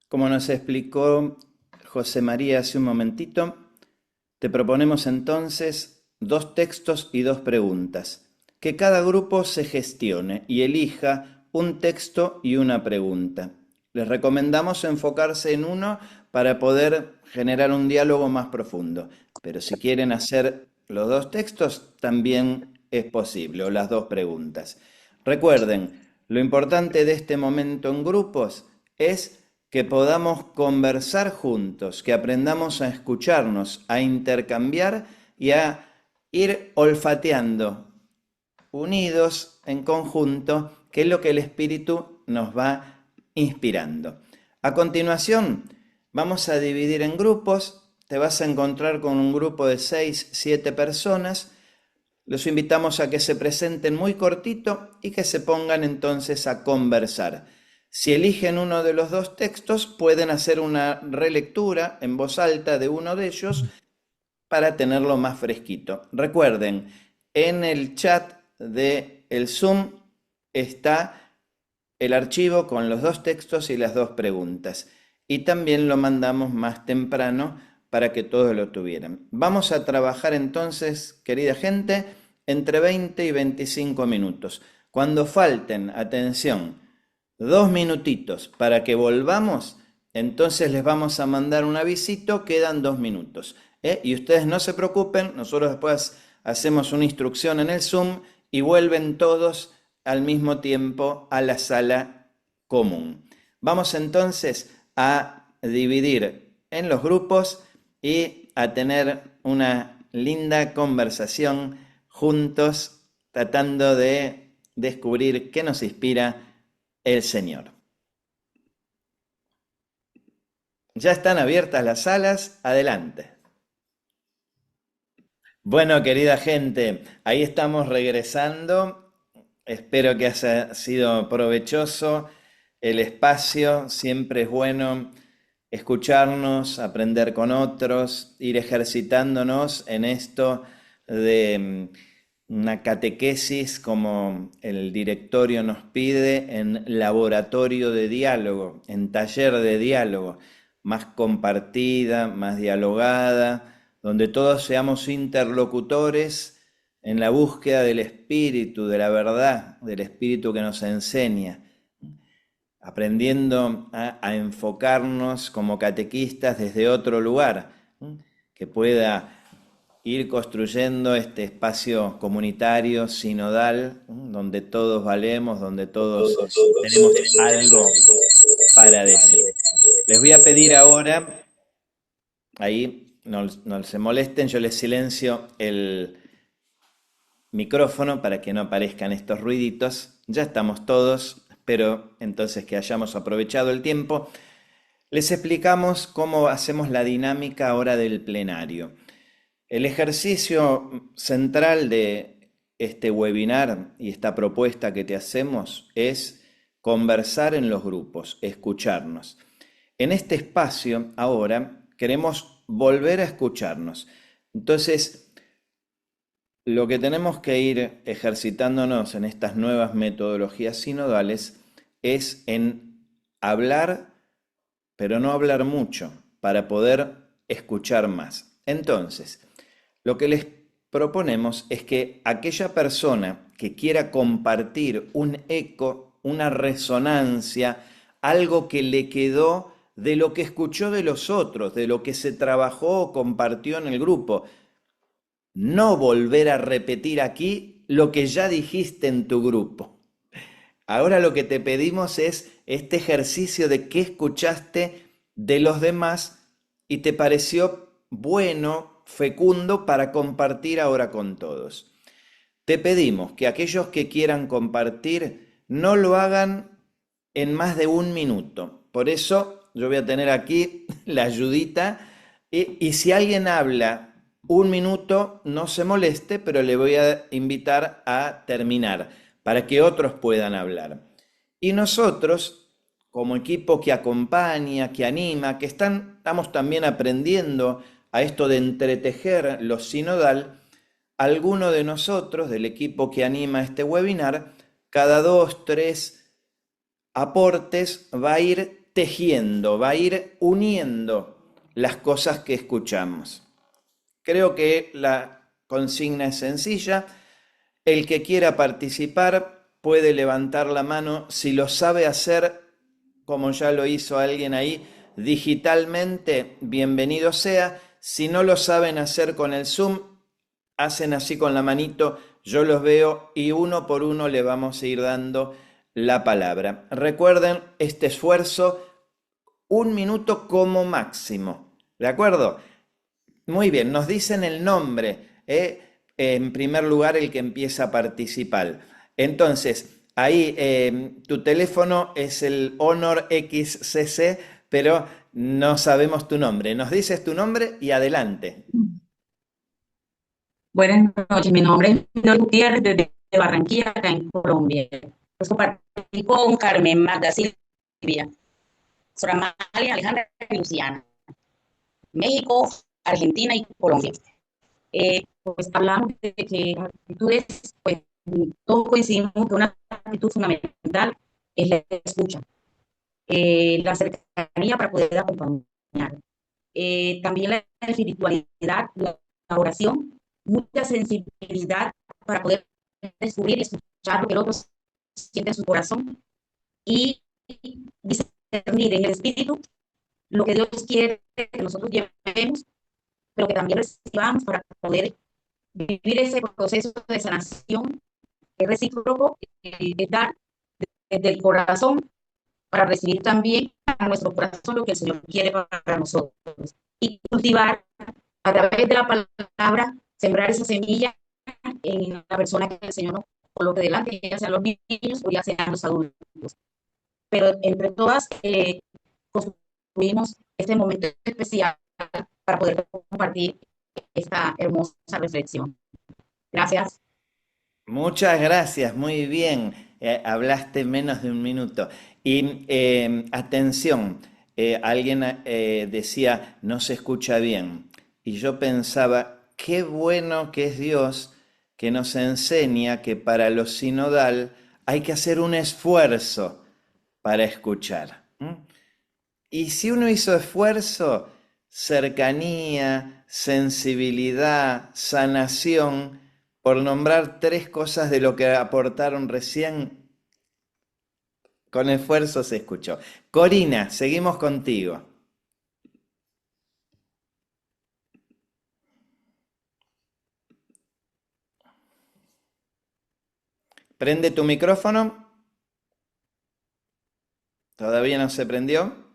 A: Como nos explicó José María hace un momentito, te proponemos entonces 2 textos y 2 preguntas. Que cada grupo se gestione y elija un texto y una pregunta. Les recomendamos enfocarse en uno para poder generar un diálogo más profundo. Pero si quieren hacer los 2 textos, también es posible, o las 2 preguntas. Recuerden, lo importante de este momento en grupos es que podamos conversar juntos, que aprendamos a escucharnos, a intercambiar y a ir olfateando, unidos en conjunto, que es lo que el Espíritu nos va inspirando. A continuación, vamos a dividir en grupos. Te vas a encontrar con un grupo de 6, 7 personas. Los invitamos a que se presenten muy cortito y que se pongan entonces a conversar. Si eligen uno de los 2 textos, pueden hacer una relectura en voz alta de uno de ellos para tenerlo más fresquito. Recuerden, en el chat del Zoom está el archivo con los 2 textos y las 2 preguntas. Y también lo mandamos más temprano para que todos lo tuvieran. Vamos a trabajar entonces, querida gente, entre 20 y 25 minutos. Cuando falten, atención, 2 minutitos para que volvamos, entonces les vamos a mandar un avisito, quedan 2 minutos. Y ustedes no se preocupen, nosotros después hacemos una instrucción en el Zoom y vuelven todos al mismo tiempo a la sala común. Vamos entonces a dividir en los grupos y a tener una linda conversación juntos, tratando de descubrir qué nos inspira el Señor. Ya están abiertas las salas, adelante. Bueno, querida gente, ahí estamos regresando. Espero que haya sido provechoso el espacio. Siempre es bueno escucharnos, aprender con otros, ir ejercitándonos en esto de una catequesis, como el directorio nos pide, en laboratorio de diálogo, en taller de diálogo, más compartida, más dialogada, donde todos seamos interlocutores en la búsqueda del Espíritu, de la verdad, del Espíritu que nos enseña, aprendiendo a enfocarnos como catequistas desde otro lugar, que pueda ir construyendo este espacio comunitario, sinodal, donde todos valemos, donde todos tenemos algo para decir. Les voy a pedir ahora, ahí no se molesten, yo les silencio el micrófono para que no aparezcan estos ruiditos. Ya estamos todos, espero entonces que hayamos aprovechado el tiempo. Les explicamos cómo hacemos la dinámica ahora del plenario. El ejercicio central de este webinar y esta propuesta que te hacemos es conversar en los grupos, escucharnos. En este espacio ahora queremos volver a escucharnos. Entonces, lo que tenemos que ir ejercitándonos en estas nuevas metodologías sinodales es en hablar, pero no hablar mucho, para poder escuchar más. Entonces, lo que les proponemos es que aquella persona que quiera compartir un eco, una resonancia, algo que le quedó de lo que escuchó de los otros, de lo que se trabajó o compartió en el grupo, no volver a repetir aquí lo que ya dijiste en tu grupo. Ahora lo que te pedimos es este ejercicio de qué escuchaste de los demás y te pareció bueno, fecundo para compartir ahora con todos. Te pedimos que aquellos que quieran compartir no lo hagan en más de 1 minuto. Por eso yo voy a tener aquí la ayudita y si alguien habla 1 minuto, no se moleste, pero le voy a invitar a terminar para que otros puedan hablar. Y nosotros, como equipo que acompaña, que anima, que estamos también aprendiendo a esto de entretejer lo sinodal, alguno de nosotros, del equipo que anima este webinar, cada 2, 3 aportes va a ir tejiendo, va a ir uniendo las cosas que escuchamos. Creo que la consigna es sencilla. El que quiera participar puede levantar la mano. Si lo sabe hacer, como ya lo hizo alguien ahí, digitalmente, bienvenido sea. Si no lo saben hacer con el Zoom, hacen así con la manito, yo los veo y uno por uno le vamos a ir dando la palabra. Recuerden este esfuerzo, 1 minuto como máximo, ¿de acuerdo? Muy bien, nos dicen el nombre, en primer lugar el que empieza a participar. Entonces, ahí tu teléfono es el Honor XCC, pero no sabemos tu nombre. Nos dices tu nombre y adelante.
I: Buenas noches, mi nombre es Leonor Gutiérrez desde Barranquilla, acá en Colombia. Pues compartí con Carmen, Magda, Silvia, Soramalia, Alejandra y Luciana. México, Argentina y Colombia. Pues hablamos de que las actitudes, pues todos coincidimos que una actitud fundamental es la escucha, la cercanía para poder acompañar. También la espiritualidad, la oración, mucha sensibilidad para poder descubrir y escuchar lo que el otro siente en su corazón y discernir en el espíritu lo que Dios quiere que nosotros llevemos, pero que también recibamos para poder vivir ese proceso de sanación que es recíproco, es dar desde el corazón para recibir también a nuestro corazón lo que el Señor quiere para nosotros. Y cultivar a través de la palabra, sembrar esa semilla en la persona que el Señor nos coloque delante, ya sean los niños o ya sean los adultos. Pero entre todas, construimos este momento especial para poder compartir esta hermosa reflexión. Gracias.
A: Muchas gracias, muy bien. Hablaste menos de 1 minuto. Y atención, alguien decía, no se escucha bien. Y yo pensaba, qué bueno que es Dios que nos enseña que para lo sinodal hay que hacer un esfuerzo para escuchar. Y si uno hizo esfuerzo, cercanía, sensibilidad, sanación, por nombrar 3 cosas de lo que aportaron recién, con esfuerzo se escuchó. Corina, seguimos contigo. Prende tu micrófono. ¿Todavía no se prendió?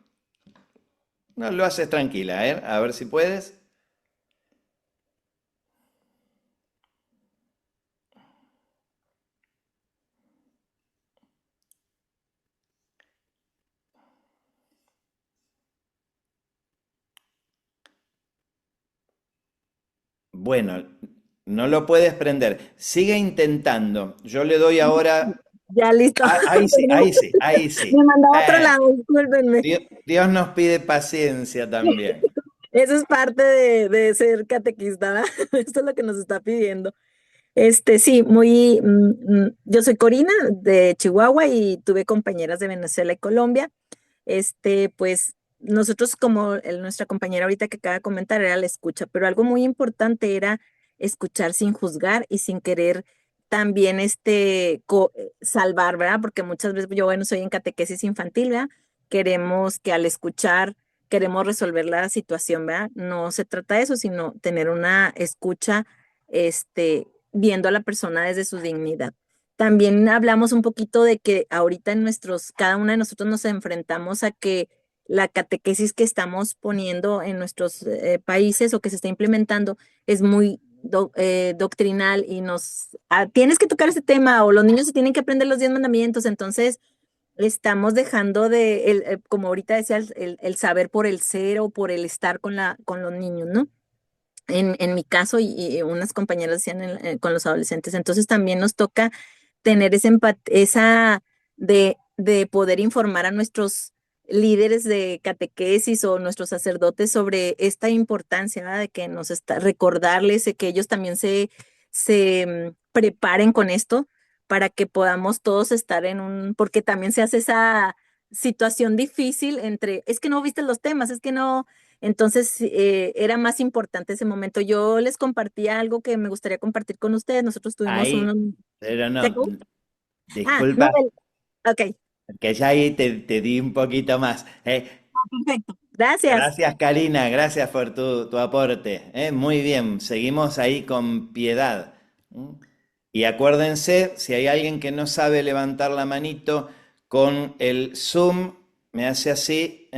A: No, lo haces tranquila, ¿eh? A ver si puedes. Bueno, no lo puedes prender. Sigue intentando. Yo le doy ahora.
J: Ya listo.
A: Ahí sí, ahí sí, ahí sí.
J: Me mandó a otro lado, discúlpenme.
A: Dios nos pide paciencia también.
J: Eso es parte de ser catequista, ¿verdad? Esto es lo que nos está pidiendo. Sí, yo soy Corina de Chihuahua y tuve compañeras de Venezuela y Colombia. Pues nosotros como nuestra compañera ahorita que acaba de comentar era la escucha, pero algo muy importante era escuchar sin juzgar y sin querer también salvar, ¿verdad? Porque muchas veces yo, bueno, soy en catequesis infantil, ¿verdad? Queremos que al escuchar queremos resolver la situación, ¿verdad? No se trata de eso, sino tener una escucha, viendo a la persona desde su dignidad. También hablamos un poquito de que ahorita cada una de nosotros nos enfrentamos a que la catequesis que estamos poniendo en nuestros países o que se está implementando es muy doctrinal y tienes que tocar este tema o los niños se tienen que aprender los 10 mandamientos, entonces estamos dejando como ahorita decía, el saber por el ser o por el estar con los niños, ¿no? En mi caso y unas compañeras decían con los adolescentes, entonces también nos toca tener esa de poder informar a nuestros líderes de catequesis o nuestros sacerdotes sobre esta importancia, ¿verdad? De que recordarles de que ellos también se preparen con esto para que podamos todos estar porque también se hace situación difícil entre, es que no viste los temas, es que no, entonces era más importante ese momento. Yo les compartía algo que me gustaría compartir con ustedes. Nosotros tuvimos
A: Ahí,
J: unos...
A: pero
J: ¿Se
A: no,
J: acabó? No,
A: disculpa,
J: ok,
A: que ya ahí te di un poquito más.
J: perfecto. Gracias.
A: Gracias, Karina, gracias por tu aporte. Muy bien, seguimos ahí con piedad. ¿Mm? Y acuérdense, si hay alguien que no sabe levantar la manito con el Zoom, me hace así.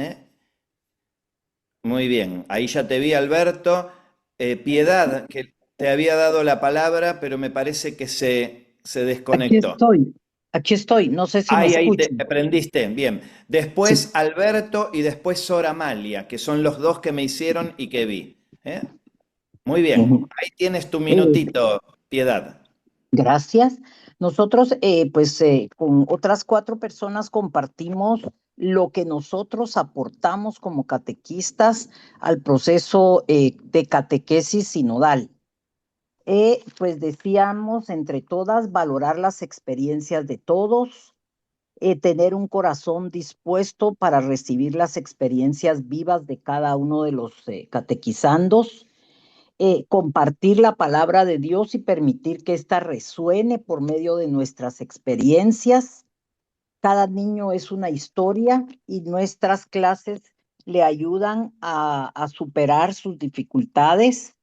A: Muy bien, ahí ya te vi, Alberto. Piedad, que te había dado la palabra, pero me parece que se
K: Aquí
A: desconectó.
K: estoy, aquí estoy. No sé si me
A: Ahí te
K: escuchan.
A: aprendiste, bien.
K: Sí.
A: Después Alberto y después Sora Malia, que son los dos que me hicieron y que vi. Muy bien,
K: Ujú.
A: ahí tienes tu
K: Eh,
A: minutito, Piedad.
K: Gracias. Nosotros, con otras 4 personas compartimos lo que nosotros aportamos como catequistas al proceso de catequesis sinodal. Pues decíamos entre todas valorar las experiencias de todos, tener un corazón dispuesto para recibir las experiencias vivas de cada uno de los catequizandos, compartir la palabra de Dios y permitir que ésta resuene por medio de nuestras experiencias. Cada niño es una historia y nuestras clases le ayudan a superar sus dificultades,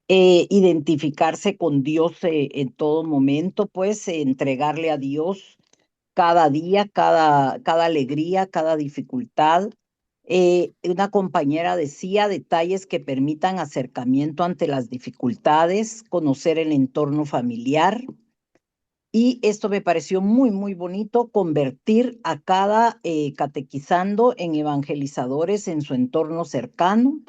K: identificarse con Dios en todo momento, pues entregarle a Dios cada día, cada alegría, cada dificultad. Una compañera decía detalles que permitan acercamiento ante las dificultades, conocer el entorno familiar. Y esto me pareció muy, muy bonito, convertir a cada catequizando en evangelizadores en su entorno cercano,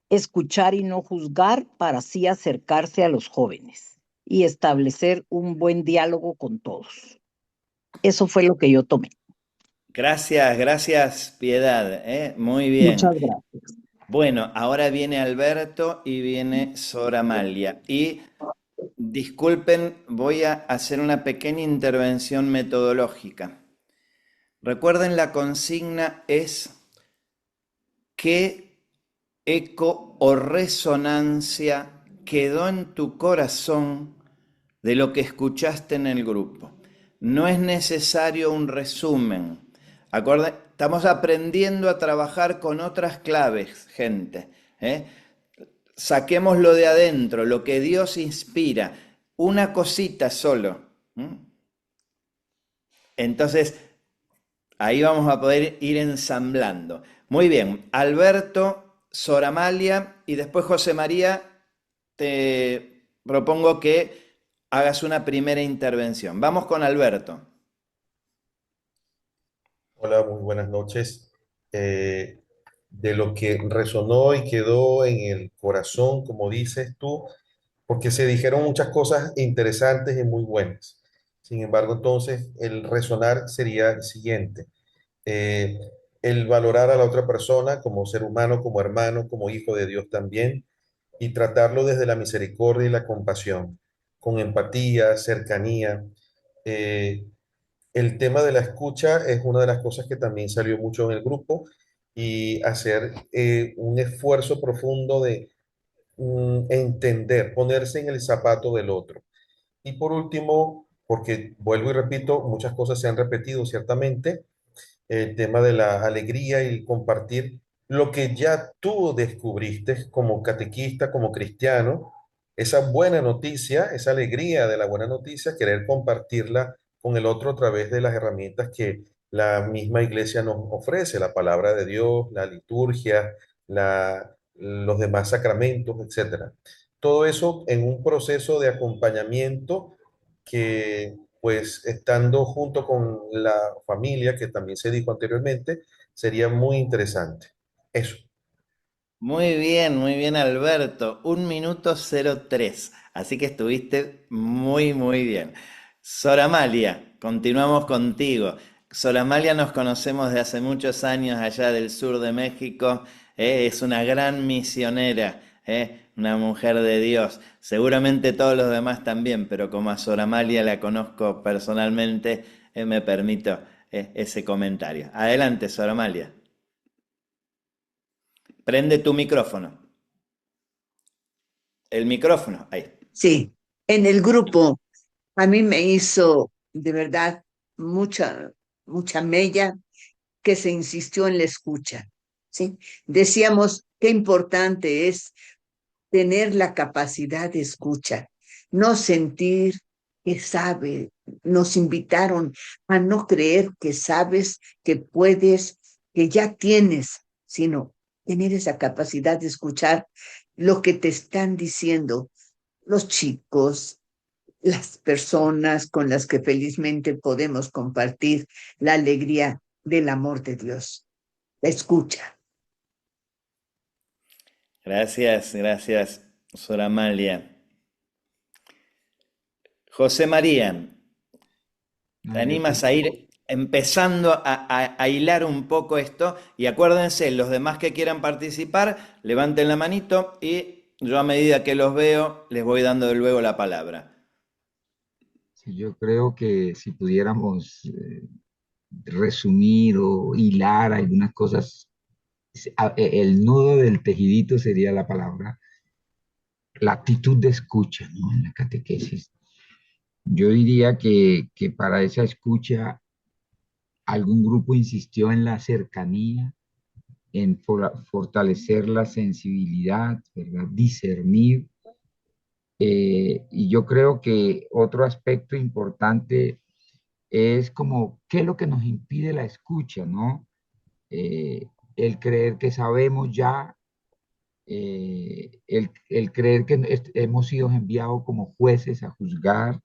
K: escuchar y no juzgar para así acercarse a los jóvenes y establecer un buen diálogo con todos. Eso fue lo que yo tomé.
A: Gracias, gracias, Piedad. Muy bien.
K: Muchas gracias.
A: Bueno, ahora viene Alberto y viene Sora Malia. Y disculpen, voy a hacer una pequeña intervención metodológica. Recuerden, la consigna es qué eco o resonancia quedó en tu corazón de lo que escuchaste en el grupo. No es necesario un resumen. Estamos aprendiendo a trabajar con otras claves, gente. Saquémoslo de adentro, lo que Dios inspira. Una cosita solo. Entonces, ahí vamos a poder ir ensamblando. Muy bien, Alberto, Soramalia y después José María, te propongo que hagas una primera intervención. Vamos con Alberto.
L: Hola, muy buenas noches. Eh, de lo que resonó y quedó en el corazón, como dices tú, porque se dijeron muchas cosas interesantes y muy buenas. Sin embargo, entonces el resonar sería el siguiente. Eh, el valorar a la otra persona como ser humano, como hermano, como hijo de Dios también, y tratarlo desde la misericordia y la compasión, con empatía, cercanía. Eh, el tema de la escucha es una de las cosas que también salió mucho en el grupo y hacer un esfuerzo profundo de entender, ponerse en el zapato del otro. Y por último, porque vuelvo y repito, muchas cosas se han repetido ciertamente, el tema de la alegría y compartir lo que ya tú descubriste como catequista, como cristiano, esa buena noticia, esa alegría de la buena noticia, querer compartirla con el otro a través de las herramientas que la misma iglesia nos ofrece, la palabra de Dios, la liturgia, los demás sacramentos, etcétera. Todo eso en un proceso de acompañamiento que pues estando junto con la familia, que también se dijo anteriormente, sería muy interesante. Eso.
A: Muy bien, Alberto. 1 minuto 03. Así que estuviste muy, muy bien. Soramalia, continuamos contigo. Soramalia nos conocemos de hace muchos años allá del sur de México. Es una gran misionera, una mujer de Dios. Seguramente todos los demás también, pero como a Soramalia la conozco personalmente, me permito ese comentario. Adelante, Sor Amalia. Prende tu micrófono. El micrófono, ahí.
M: Sí, en el grupo a mí me hizo de verdad mucha mella que se insistió en la escucha, ¿sí? Decíamos qué importante es tener la capacidad de escucha, no sentir que sabe. Nos invitaron a no creer que sabes, que puedes, que ya tienes, sino tener esa capacidad de escuchar lo que te están diciendo los chicos, las personas con las que felizmente podemos compartir la alegría del amor de Dios. La escucha.
A: Gracias, Sor Amalia. José María, ¿te animas a ir empezando a hilar un poco esto? Y acuérdense, los demás que quieran participar, levanten la manito y yo a medida que los veo, les voy dando de luego la palabra.
H: Sí, yo creo que si pudiéramos resumir o hilar algunas cosas, el nudo del tejidito sería la palabra, la actitud de escucha, ¿no? En la catequesis. Yo diría que para esa escucha algún grupo insistió en la cercanía, en fortalecer la sensibilidad, ¿verdad? Discernir. Y yo creo que otro aspecto importante es como, ¿qué es lo que nos impide la escucha, no? El creer que sabemos ya, el creer que hemos sido enviados como jueces a juzgar,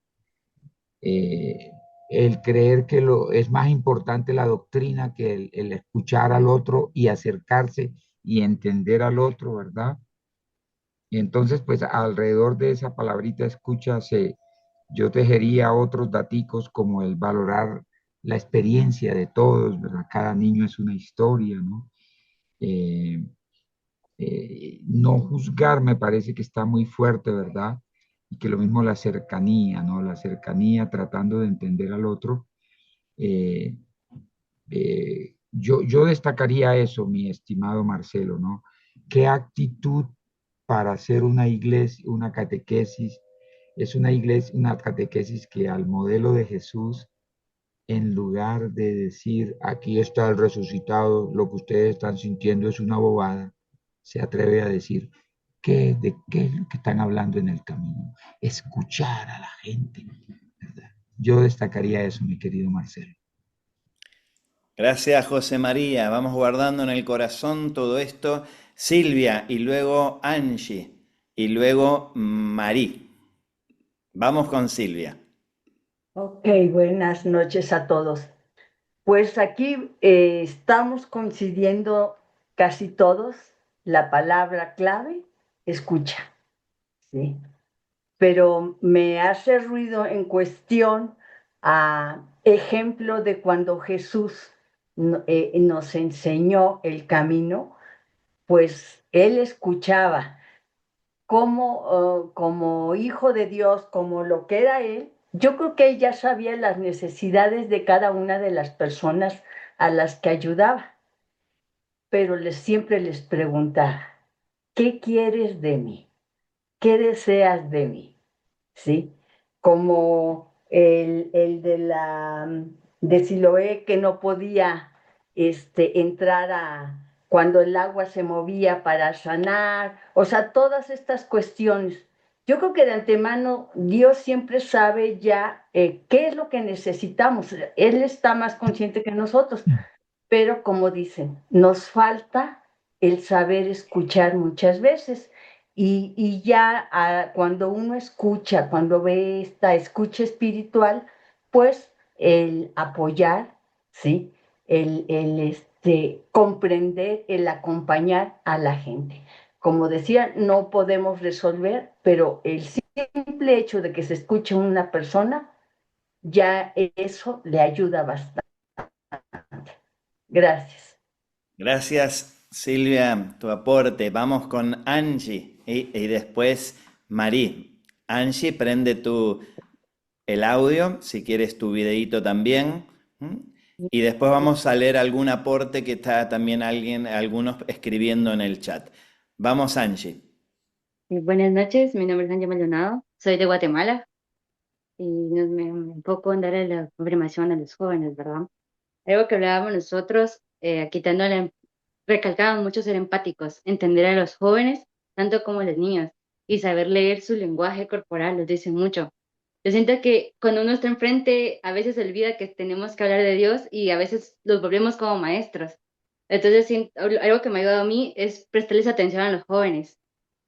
H: eh, el creer que es más importante la doctrina que el escuchar al otro y acercarse y entender al otro, ¿verdad? Y entonces, pues alrededor de esa palabrita escucha, yo tejería otros daticos como el valorar la experiencia de todos, ¿verdad? Cada niño es una historia, ¿no? Eh, no juzgar me parece que está muy fuerte, ¿verdad? Y que lo mismo la cercanía, ¿no? La cercanía tratando de entender al otro. Eh, yo destacaría eso, mi estimado Marcelo, ¿no? ¿Qué actitud para hacer una iglesia, una catequesis? Es una iglesia, una catequesis que al modelo de Jesús, en lugar de decir, aquí está el resucitado, lo que ustedes están sintiendo es una bobada, se atreve a decir, ¿de qué es lo que están hablando en el camino? Escuchar a la gente, ¿verdad? Yo destacaría eso, mi querido Marcelo.
A: Gracias, José María. Vamos guardando en el corazón todo esto. Silvia y luego Angie y luego Marí. Vamos con Silvia.
N: Ok, buenas noches a todos. Pues aquí estamos coincidiendo casi todos la palabra clave, escucha, ¿sí? Pero me hace ruido en cuestión a ejemplo de cuando Jesús nos enseñó el camino, pues él escuchaba como hijo de Dios, como lo que era él. Yo creo que él ya sabía las necesidades de cada una de las personas a las que ayudaba, pero siempre les preguntaba, ¿qué quieres de mí? ¿Qué deseas de mí? ¿Sí? Como el de Siloé que no podía entrar cuando el agua se movía para sanar, o sea, todas estas cuestiones. Yo creo que de antemano Dios siempre sabe ya qué es lo que necesitamos. Él está más consciente que nosotros, pero como dicen, nos falta el saber escuchar muchas veces. Y ya cuando uno escucha, cuando ve esta escucha espiritual, pues el apoyar, ¿sí? El comprender, el acompañar a la gente. Como decía, no podemos resolver, pero el simple hecho de que se escuche una persona, ya eso le ayuda bastante. Gracias.
A: Gracias, Silvia, tu aporte. Vamos con Angie y después Marí. Angie, prende el audio, si quieres tu videíto también. Y después vamos a leer algún aporte que está también algunos escribiendo en el chat. Vamos, Angie.
O: Buenas noches, mi nombre es Ángel Maldonado, soy de Guatemala y me enfoco en darle la confirmación a los jóvenes, ¿verdad? Algo que hablábamos nosotros, recalcábamos mucho ser empáticos, entender a los jóvenes tanto como a los niños y saber leer su lenguaje corporal, los dice mucho. Yo siento que cuando uno está enfrente, a veces se olvida que tenemos que hablar de Dios y a veces los volvemos como maestros. Entonces, algo que me ha ayudado a mí es prestarles atención a los jóvenes,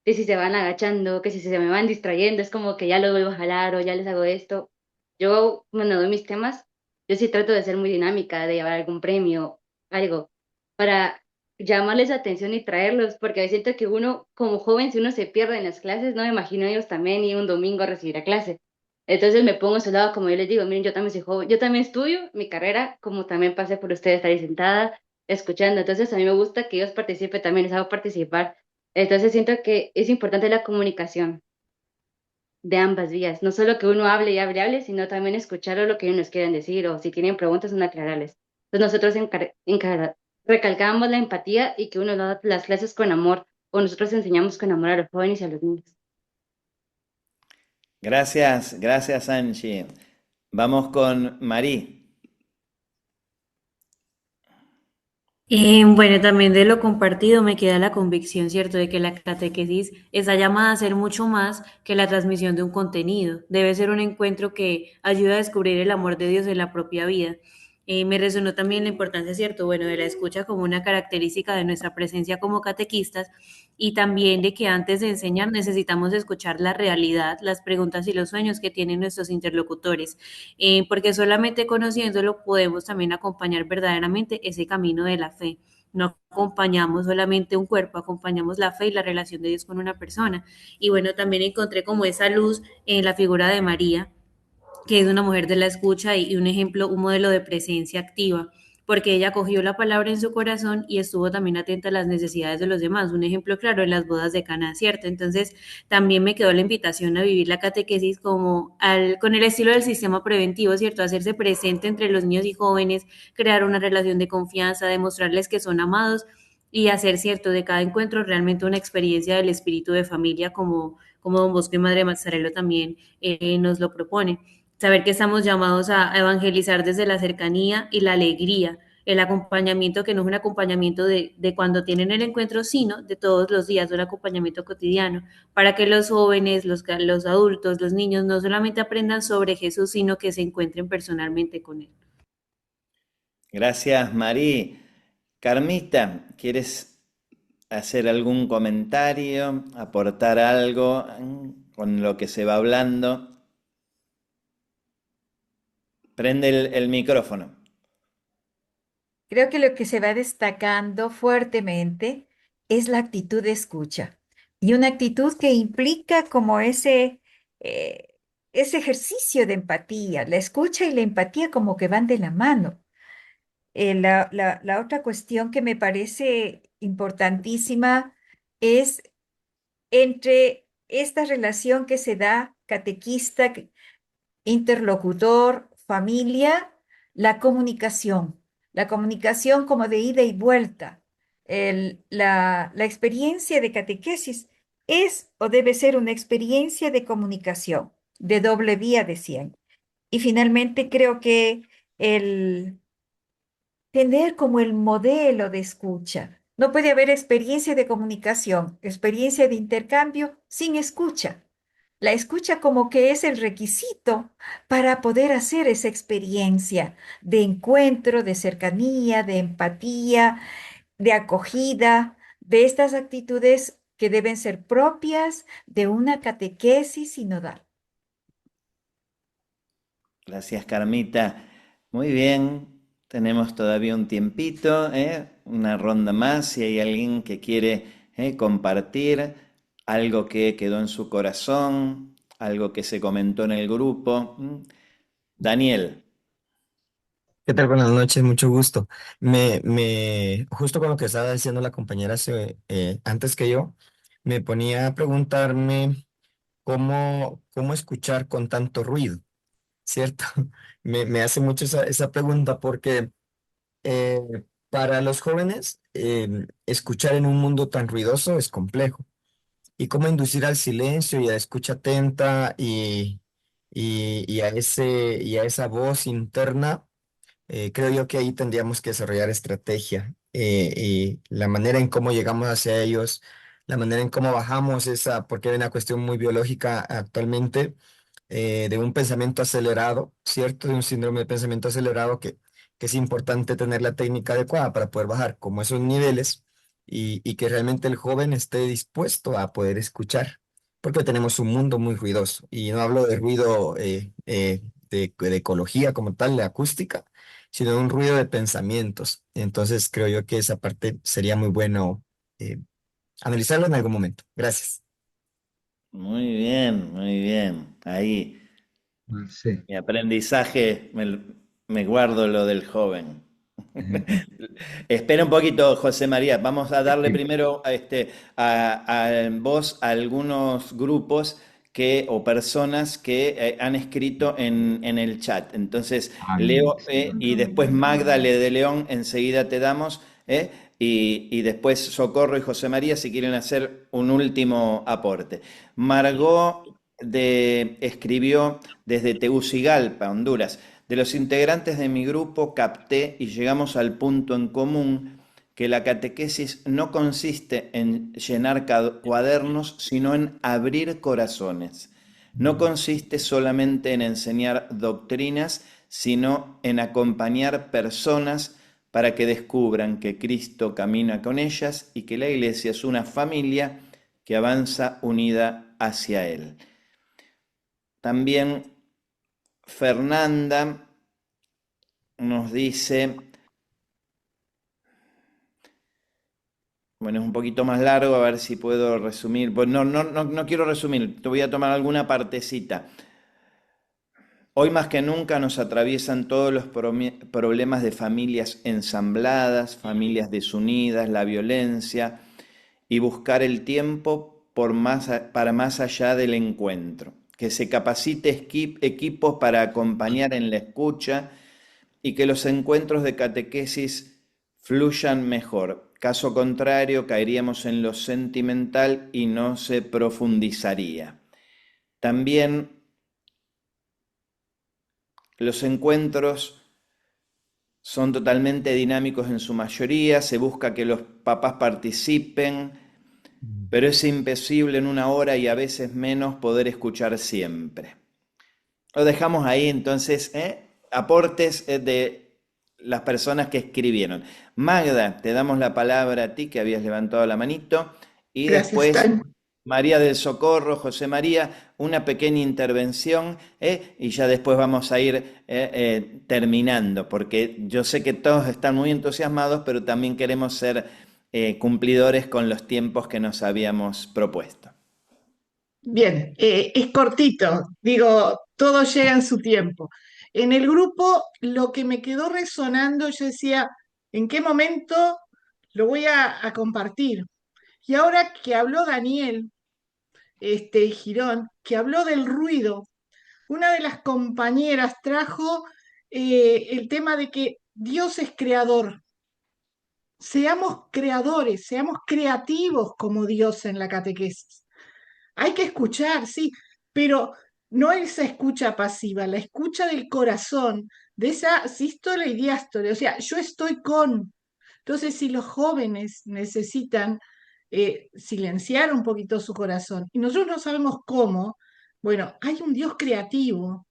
O: que si se van agachando, que si se me van distrayendo, es como que ya lo vuelvo a jalar o ya les hago esto. Yo, cuando doy mis temas, yo sí trato de ser muy dinámica, de llevar algún premio, algo, para llamarles la atención y traerlos, porque a veces siento que uno, como joven, si uno se pierde en las clases, no me imagino ellos también ir un domingo a recibir a clase. Entonces me pongo a su lado, como yo les digo, miren, yo también soy joven, yo también estudio mi carrera, como también pasé por ustedes estar ahí sentada, escuchando. Entonces a mí me gusta que ellos participen también, les hago participar. Entonces siento que es importante la comunicación de ambas vías, no solo que uno hable y hable, y hable, sino también escuchar lo que ellos nos quieren decir o si tienen preguntas, uno aclararles. Entonces nosotros recalcamos la empatía y que uno da las clases con amor o nosotros enseñamos con amor a los jóvenes y a los niños.
A: Gracias, gracias, Angie. Vamos con Marí.
P: Bueno, también de lo compartido me queda la convicción, ¿cierto?, de que la catequesis está llamada a ser mucho más que la transmisión de un contenido. Debe ser un encuentro que ayuda a descubrir el amor de Dios en la propia vida. Me resonó también la importancia, ¿cierto?, bueno, de la escucha como una característica de nuestra presencia como catequistas y también de que antes de enseñar necesitamos escuchar la realidad, las preguntas y los sueños que tienen nuestros interlocutores, porque solamente conociéndolo podemos también acompañar verdaderamente ese camino de la fe. No acompañamos solamente un cuerpo, acompañamos la fe y la relación de Dios con una persona. Y bueno, también encontré como esa luz en la figura de María, que es una mujer de la escucha y un ejemplo, un modelo de presencia activa, porque ella cogió la palabra en su corazón y estuvo también atenta a las necesidades de los demás. Un ejemplo claro en las bodas de Caná, ¿cierto? Entonces, también me quedó la invitación a vivir la catequesis con el estilo del sistema preventivo, ¿cierto? Hacerse presente entre los niños y jóvenes, crear una relación de confianza, demostrarles que son amados y hacer, ¿cierto?, de cada encuentro realmente una experiencia del espíritu de familia, como Don Bosco y Madre Mazzarello también nos lo propone. Saber que estamos llamados a evangelizar desde la cercanía y la alegría, el acompañamiento que no es un acompañamiento de cuando tienen el encuentro, sino de todos los días, un acompañamiento cotidiano, para que los jóvenes, los adultos, los niños no solamente aprendan sobre Jesús, sino que se encuentren personalmente con Él.
A: Gracias, Marí. Carmita, ¿quieres hacer algún comentario, aportar algo con lo que se va hablando? Prende el micrófono.
G: Creo que lo que se va destacando fuertemente es la actitud de escucha y una actitud que implica como eh, ese ejercicio de empatía. La escucha y la empatía como que van de la mano. La otra cuestión que me parece importantísima es entre esta relación que se da catequista, interlocutor, familia, la comunicación como de ida y vuelta. La experiencia de catequesis es o debe ser una experiencia de comunicación, de doble vía, decían. Y finalmente creo que el tener como el modelo de escucha. No puede haber experiencia de comunicación, experiencia de intercambio sin escucha. La escucha como que es el requisito para poder hacer esa experiencia de encuentro, de cercanía, de empatía, de acogida, de estas actitudes que deben ser propias de una catequesis sinodal.
A: Gracias, Carmita. Muy bien, tenemos todavía un tiempito, una ronda más, si hay alguien que quiere compartir algo que quedó en su corazón, algo que se comentó en el grupo. Daniel.
Q: ¿Qué tal? Buenas noches, mucho gusto. Justo con lo que estaba diciendo la compañera antes que yo, me ponía a preguntarme cómo escuchar con tanto ruido, ¿cierto? Me hace mucho esa pregunta porque eh, para los jóvenes, escuchar en un mundo tan ruidoso es complejo. Y cómo inducir al silencio y a la escucha atenta y a esa voz interna. Creo yo que ahí tendríamos que desarrollar estrategia, y la manera en cómo llegamos hacia ellos, la manera en cómo bajamos esa, porque hay una cuestión muy biológica actualmente, de un pensamiento acelerado, ¿cierto? De un síndrome de pensamiento acelerado que es importante tener la técnica adecuada para poder bajar como esos niveles, y que realmente el joven esté dispuesto a poder escuchar, porque tenemos un mundo muy ruidoso, y no hablo de ruido de ecología como tal, de acústica, sino de un ruido de pensamientos. Entonces creo yo que esa parte sería muy bueno analizarlo en algún momento. Gracias.
A: Muy bien, muy bien. Ahí,
H: Sí.
A: mi aprendizaje, me guardo lo del joven. Espera un poquito, José María. Vamos a darle primero a vos a algunos grupos o personas que han escrito en el chat. Entonces,
H: Amén.
A: Leo y después Magda de León, enseguida te damos. Y después Socorro y José María si quieren hacer un último aporte. Margot escribió desde Tegucigalpa, Honduras. De los integrantes de mi grupo capté y llegamos al punto en común que la catequesis no consiste en llenar cuadernos, sino en abrir corazones. No consiste solamente en enseñar doctrinas, sino en acompañar personas para que descubran que Cristo camina con ellas y que la Iglesia es una familia que avanza unida hacia Él. También Fernanda nos dice, bueno, es un poquito más largo, a ver si puedo resumir. Pues no quiero resumir, te voy a tomar alguna partecita. Hoy más que nunca nos atraviesan todos los problemas de familias ensambladas, familias desunidas, la violencia y buscar el tiempo para más allá del encuentro. Que se capacite equipos para acompañar en la escucha y que los encuentros de catequesis fluyan mejor. Caso contrario, caeríamos en lo sentimental y no se profundizaría. También los encuentros son totalmente dinámicos en su mayoría, se busca que los papás participen, pero es imposible en una hora y a veces menos poder escuchar siempre. Lo dejamos ahí entonces, aportes de las personas que escribieron. Magda, te damos la palabra a ti que habías levantado la manito y
M: Gracias,
A: después
M: Tan.
A: María del Socorro, José María, una pequeña intervención y ya después vamos a ir terminando, porque yo sé que todos están muy entusiasmados, pero también queremos ser cumplidores con los tiempos que nos habíamos propuesto.
R: Bien, es cortito, digo, todo llega en su tiempo. En el grupo lo que me quedó resonando, yo decía, ¿en qué momento lo voy a compartir? Y ahora que habló Daniel, Girón, que habló del ruido, una de las compañeras trajo el tema de que Dios es creador. Seamos creadores, seamos creativos como Dios en la catequesis. Hay que escuchar, sí, pero no esa escucha pasiva, la escucha del corazón, de esa sístole y diástole, o sea, yo estoy con. Entonces, si los jóvenes necesitan silenciar un poquito su corazón y nosotros no sabemos cómo, bueno, hay un Dios creativo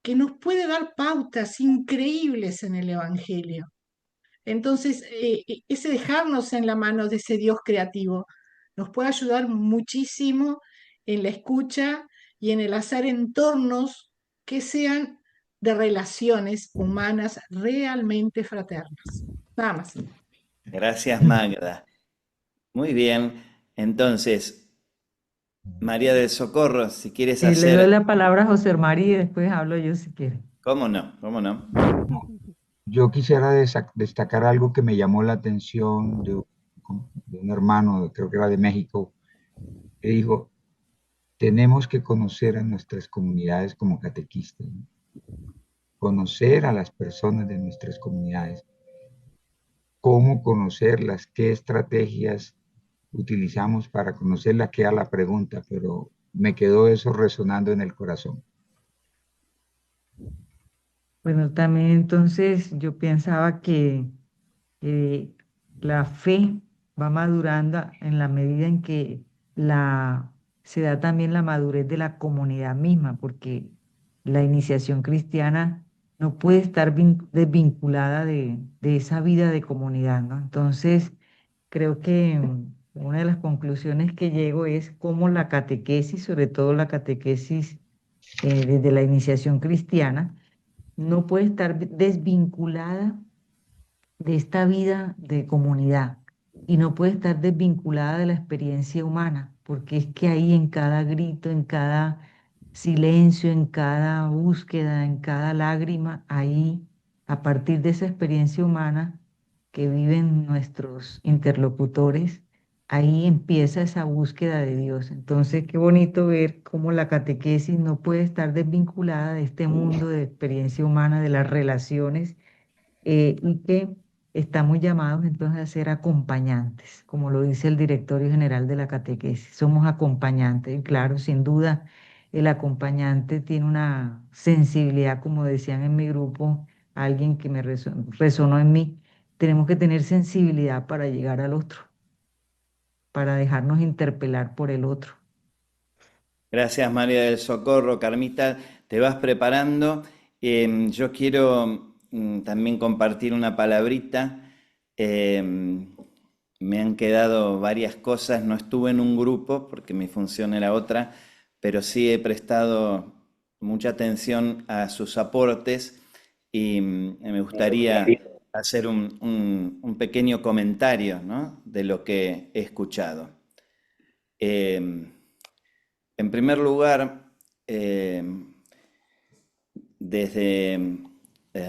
R: que nos puede dar pautas increíbles en el Evangelio. Entonces, ese dejarnos en la mano de ese Dios creativo nos puede ayudar muchísimo en la escucha y en el hacer entornos que sean de relaciones humanas realmente fraternas. Nada más.
A: Gracias, Magda. Muy bien. Entonces, María del Socorro, si quieres
F: Le doy
A: hacer...
F: la palabra a José María y después hablo yo si quiere.
A: ¿Cómo no? ¿Cómo no?
H: Yo quisiera destacar algo que me llamó la atención de un hermano, creo que era de México, que dijo, tenemos que conocer a nuestras comunidades como catequistas, ¿no? Conocer a las personas de nuestras comunidades. cómo conocerlas, qué estrategias utilizamos para conocerlas, queda la pregunta, pero me quedó eso resonando en el corazón.
F: Bueno, también entonces yo pensaba que eh, la fe va madurando en la medida en que se da también la madurez de la comunidad misma, porque la iniciación cristiana no puede estar desvinculada de esa vida de comunidad, ¿no? Entonces, creo que una de las conclusiones que llego es cómo la catequesis, sobre todo la catequesis desde la iniciación cristiana, no puede estar desvinculada de esta vida de comunidad y no puede estar desvinculada de la experiencia humana, porque es que ahí en cada grito, en cada silencio, en cada búsqueda, en cada lágrima, ahí, a partir de esa experiencia humana que viven nuestros interlocutores, ahí empieza esa búsqueda de Dios. Entonces, qué bonito ver cómo la catequesis no puede estar desvinculada de este mundo de experiencia humana, de las relaciones y que estamos llamados entonces a ser acompañantes, como lo dice el Directorio General de la Catequesis. Somos acompañantes y claro, sin duda, el acompañante tiene una sensibilidad, como decían en mi grupo, alguien que me resonó en mí. Tenemos que tener sensibilidad para llegar al otro, para dejarnos interpelar por el otro.
A: Gracias, María del Socorro. Carmita, te vas preparando. Yo quiero también compartir una palabrita. Me han quedado varias cosas. No estuve en un grupo porque mi función era otra, pero sí he prestado mucha atención a sus aportes y me gustaría hacer un pequeño comentario, ¿no?, de lo que he escuchado. En primer lugar, desde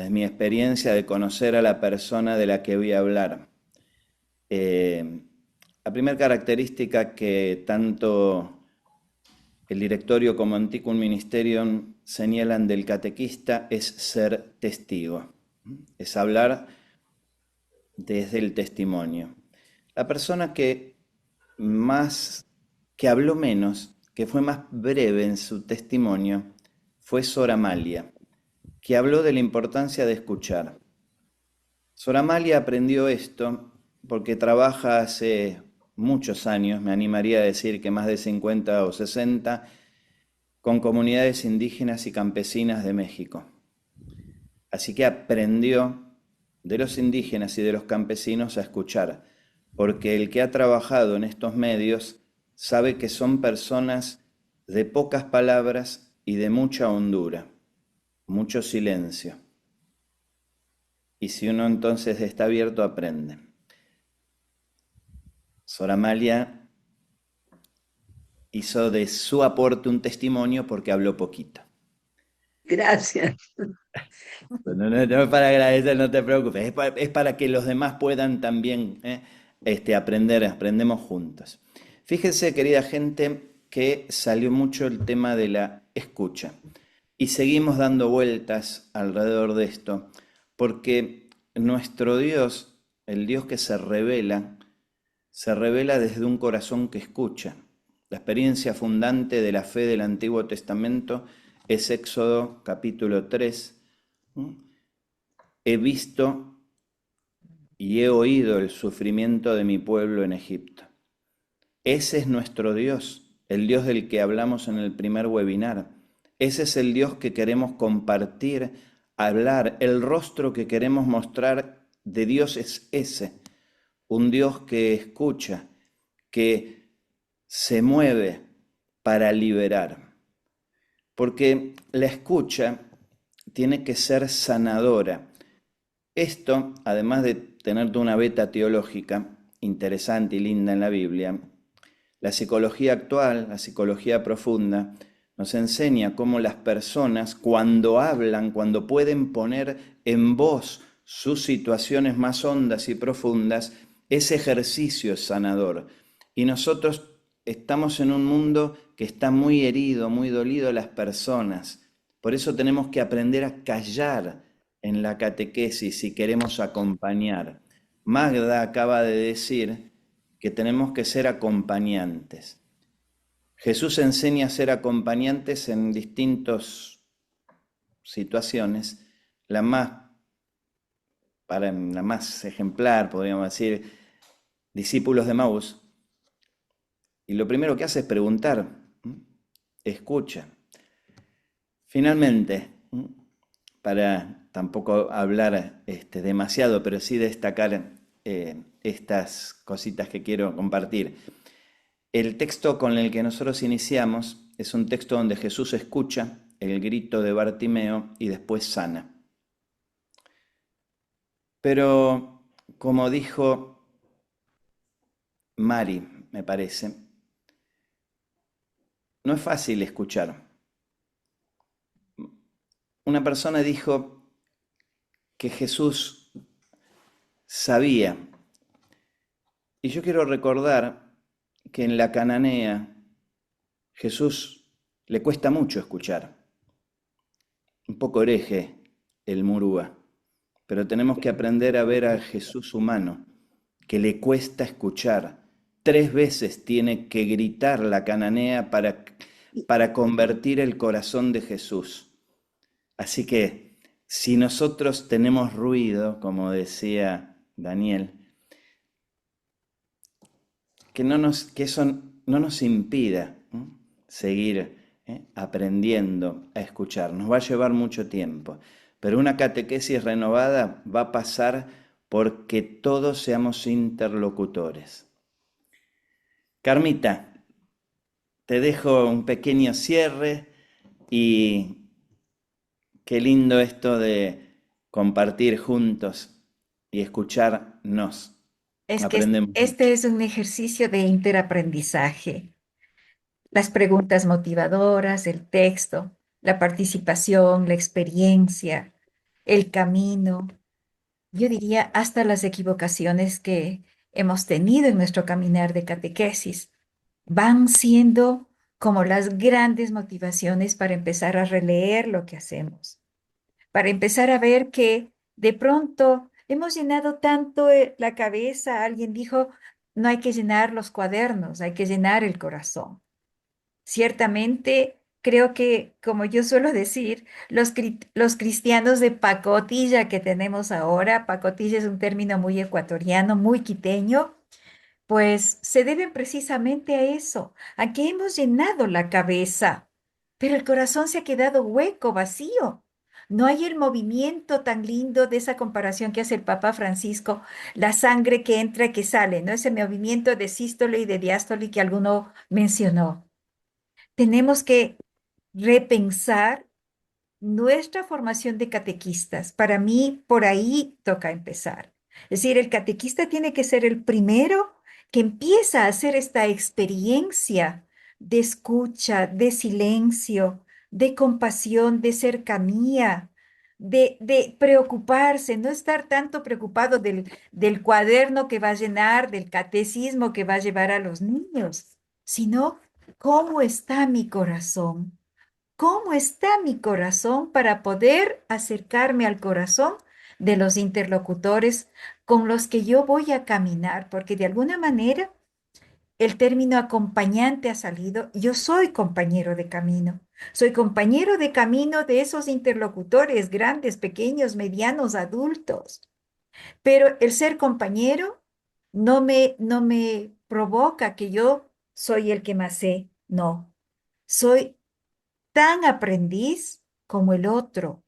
A: mi experiencia de conocer a la persona de la que voy a hablar, la primera característica que tanto el directorio como Anticum Ministerium señalan del catequista es ser testigo, es hablar desde el testimonio. La persona que habló menos, que fue más breve en su testimonio, fue Sor Amalia, que habló de la importancia de escuchar. Sor Amalia aprendió esto porque trabaja hace muchos años, me animaría a decir que más de 50 o 60, con comunidades indígenas y campesinas de México. Así que aprendió de los indígenas y de los campesinos a escuchar, porque el que ha trabajado en estos medios sabe que son personas de pocas palabras y de mucha hondura, mucho silencio. Y si uno entonces está abierto, aprende. Sor Amalia hizo de su aporte un testimonio porque habló poquito.
M: Gracias.
A: No para agradecer, no te preocupes, es para que los demás puedan también aprender, aprendemos juntos. Fíjense, querida gente, que salió mucho el tema de la escucha y seguimos dando vueltas alrededor de esto, porque nuestro Dios, el Dios que se revela desde un corazón que escucha. La experiencia fundante de la fe del Antiguo Testamento es Éxodo capítulo 3. He visto y he oído el sufrimiento de mi pueblo en Egipto. Ese es nuestro Dios, el Dios del que hablamos en el primer webinar. Ese es el Dios que queremos compartir, hablar, el rostro que queremos mostrar de Dios es ese. Un Dios que escucha, que se mueve para liberar. Porque la escucha tiene que ser sanadora. Esto, además de tener una beta teológica interesante y linda en la Biblia, la psicología actual, la psicología profunda, nos enseña cómo las personas, cuando hablan, cuando pueden poner en voz sus situaciones más hondas y profundas, ese ejercicio es sanador. Y nosotros estamos en un mundo que está muy herido, muy dolido las personas. Por eso tenemos que aprender a callar en la catequesis si queremos acompañar. Magda acaba de decir que tenemos que ser acompañantes. Jesús enseña a ser acompañantes en distintas situaciones. La más ejemplar, podríamos decir, discípulos de Maús. Y lo primero que hace es preguntar, escucha. Finalmente, para tampoco hablar demasiado, pero sí destacar estas cositas que quiero compartir. El texto con el que nosotros iniciamos es un texto donde Jesús escucha el grito de Bartimeo y después sana. Pero, como dijo Mari, me parece, no es fácil escuchar. Una persona dijo que Jesús sabía, y yo quiero recordar que en la Cananea Jesús le cuesta mucho escuchar. Un poco hereje el murúa, pero tenemos que aprender a ver a Jesús humano, que le cuesta escuchar. 3 veces tiene que gritar la Cananea para convertir el corazón de Jesús. Así que si nosotros tenemos ruido, como decía Daniel, que eso no nos impida seguir aprendiendo a escuchar. Nos va a llevar mucho tiempo, pero una catequesis renovada va a pasar porque todos seamos interlocutores. Carmita, te dejo un pequeño cierre y qué lindo esto de compartir juntos y escucharnos.
G: Es que
A: Aprendemos
G: este es un ejercicio de interaprendizaje. Las preguntas motivadoras, el texto, la participación, la experiencia, el camino, yo diría hasta las equivocaciones que hemos tenido en nuestro caminar de catequesis, van siendo como las grandes motivaciones para empezar a releer lo que hacemos, para empezar a ver que de pronto hemos llenado tanto la cabeza. Alguien dijo, no hay que llenar los cuadernos, hay que llenar el corazón. Ciertamente, creo que, como yo suelo decir, los cristianos de pacotilla que tenemos ahora, pacotilla es un término muy ecuatoriano, muy quiteño, pues se deben precisamente a eso, a que hemos llenado la cabeza, pero el corazón se ha quedado hueco, vacío. No hay el movimiento tan lindo de esa comparación que hace el Papa Francisco, la sangre que entra y que sale, ¿no? Ese movimiento de sístole y de diástole que alguno mencionó. Tenemos que repensar nuestra formación de catequistas. Para mí, por ahí toca empezar. Es decir, el catequista tiene que ser el primero que empieza a hacer esta experiencia de escucha, de silencio, de compasión, de cercanía, de preocuparse, no estar tanto preocupado del cuaderno que va a llenar, del catecismo que va a llevar a los niños, sino cómo está mi corazón. ¿Cómo está mi corazón para poder acercarme al corazón de los interlocutores con los que yo voy a caminar? Porque de alguna manera el término acompañante ha salido. Yo soy compañero de camino. Soy compañero de camino de esos interlocutores grandes, pequeños, medianos, adultos. Pero el ser compañero no me provoca que yo soy el que más sé. No, soy tan aprendiz como el otro.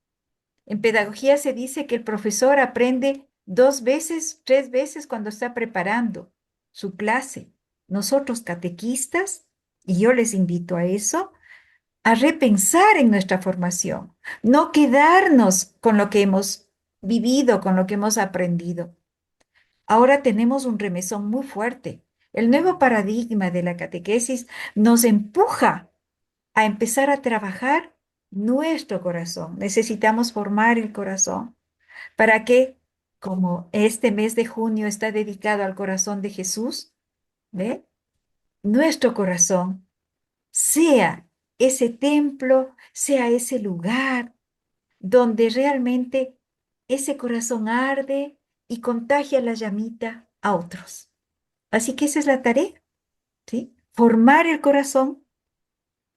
G: En pedagogía se dice que el profesor aprende 2 veces, 3 veces cuando está preparando su clase. Nosotros catequistas, y yo les invito a eso, a repensar en nuestra formación, no quedarnos con lo que hemos vivido, con lo que hemos aprendido. Ahora tenemos un remesón muy fuerte. El nuevo paradigma de la catequesis nos empuja a empezar a trabajar nuestro corazón. Necesitamos formar el corazón para que, como este mes de junio está dedicado al corazón de Jesús, ¿ve? Nuestro corazón sea ese templo, sea ese lugar donde realmente ese corazón arde y contagia la llamita a otros. Así que esa es la tarea, ¿sí? Formar el corazón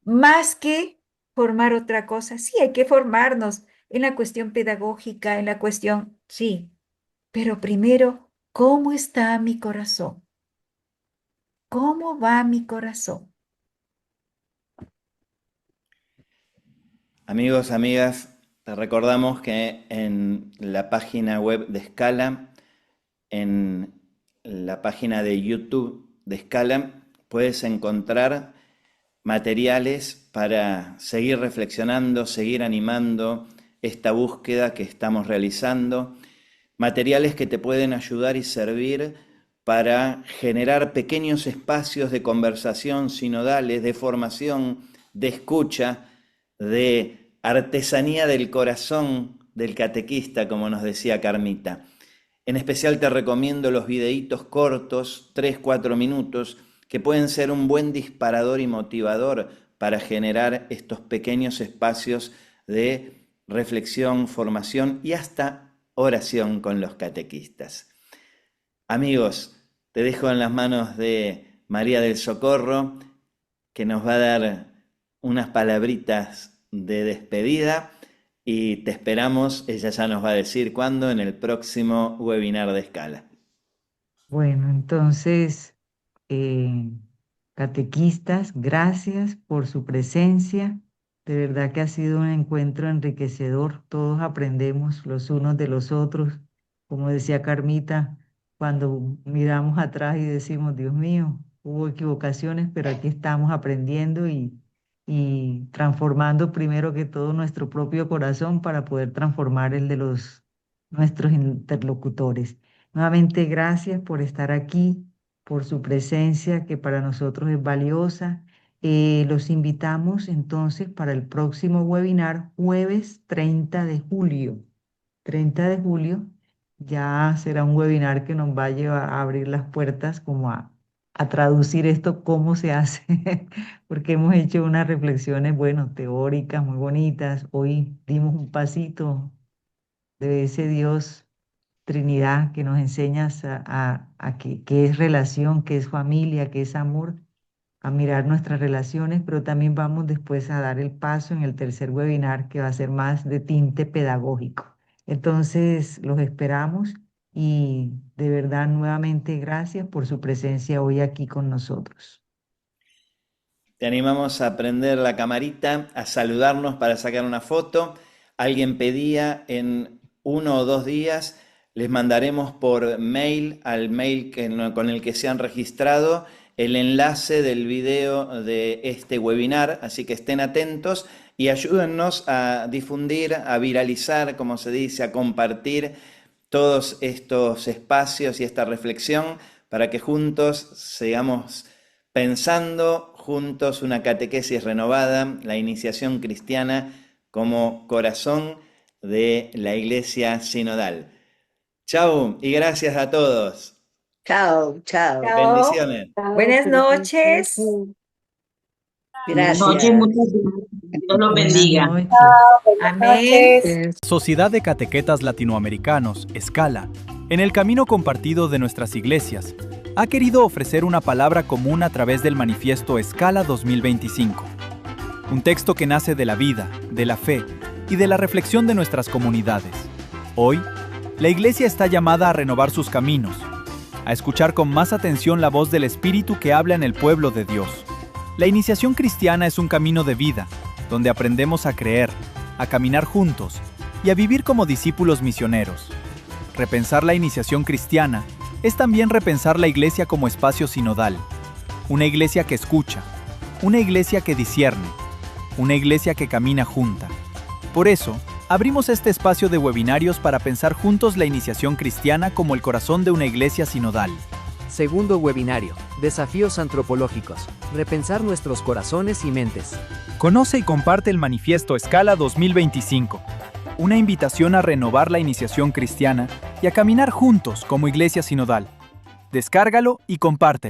G: más que formar otra cosa. Sí, hay que formarnos en la cuestión pedagógica, en la cuestión, sí, pero primero, ¿cómo está mi corazón? ¿Cómo va mi corazón?
A: Amigos, amigas, te recordamos que en la página web de Escala, en la página de YouTube de Escala, puedes encontrar materiales para seguir reflexionando, seguir animando esta búsqueda que estamos realizando, materiales que te pueden ayudar y servir para generar pequeños espacios de conversación sinodales, de formación, de escucha, de artesanía del corazón del catequista, como nos decía Carmita. En especial te recomiendo los videitos cortos, 3-4 minutos, que pueden ser un buen disparador y motivador para generar estos pequeños espacios de reflexión, formación y hasta oración con los catequistas. Amigos, te dejo en las manos de María del Socorro, que nos va a dar unas palabritas de despedida y te esperamos, ella ya nos va a decir cuándo, en el próximo webinar de Escala.
F: Bueno, entonces, catequistas, gracias por su presencia. De verdad que ha sido un encuentro enriquecedor. Todos aprendemos los unos de los otros. Como decía Carmita, cuando miramos atrás y decimos, Dios mío, hubo equivocaciones, pero aquí estamos aprendiendo y transformando primero que todo nuestro propio corazón para poder transformar el de nuestros interlocutores. Nuevamente, gracias por estar aquí, por su presencia, que para nosotros es valiosa. Los invitamos entonces para el próximo webinar, jueves 30 de julio. 30 de julio ya será un webinar que nos va a llevar a abrir las puertas como a traducir esto, cómo se hace, porque hemos hecho unas reflexiones, bueno, teóricas muy bonitas. Hoy dimos un pasito de ese Dios Trinidad que nos enseñas a qué es relación, qué es familia, qué es amor, a mirar nuestras relaciones, pero también vamos después a dar el paso en el tercer webinar que va a ser más de tinte pedagógico. Entonces, los esperamos y de verdad nuevamente gracias por su presencia hoy aquí con nosotros.
A: Te animamos a prender la camarita, a saludarnos para sacar una foto. Alguien pedía en 1 o 2 días, les mandaremos por mail, al mail con el que se han registrado, el enlace del video de este webinar, así que estén atentos y ayúdennos a difundir, a viralizar, como se dice, a compartir todos estos espacios y esta reflexión para que juntos sigamos pensando juntos una catequesis renovada, la iniciación cristiana como corazón de la Iglesia sinodal. Chau y gracias a todos.
M: Chao, chao.
A: Bendiciones.
G: Buenas noches.
M: Gracias.
I: Buenas noches, muchas gracias. Dios los bendiga.
G: Amén.
B: Sociedad de Catequetas Latinoamericanos, Escala, en el camino compartido de nuestras iglesias, ha querido ofrecer una palabra común a través del manifiesto Escala 2025. Un texto que nace de la vida, de la fe y de la reflexión de nuestras comunidades. Hoy, la Iglesia está llamada a renovar sus caminos, a escuchar con más atención la voz del Espíritu que habla en el pueblo de Dios. La iniciación cristiana es un camino de vida, donde aprendemos a creer, a caminar juntos y a vivir como discípulos misioneros. Repensar la iniciación cristiana es también repensar la Iglesia como espacio sinodal, una Iglesia que escucha, una Iglesia que discierne, una Iglesia que camina junta. Por eso, abrimos este espacio de webinarios para pensar juntos la iniciación cristiana como el corazón de una Iglesia sinodal.
C: Segundo webinario, Desafíos antropológicos, repensar nuestros corazones y mentes.
B: Conoce y comparte el manifiesto Escala 2025, una invitación a renovar la iniciación cristiana y a caminar juntos como Iglesia sinodal. Descárgalo y compártelo.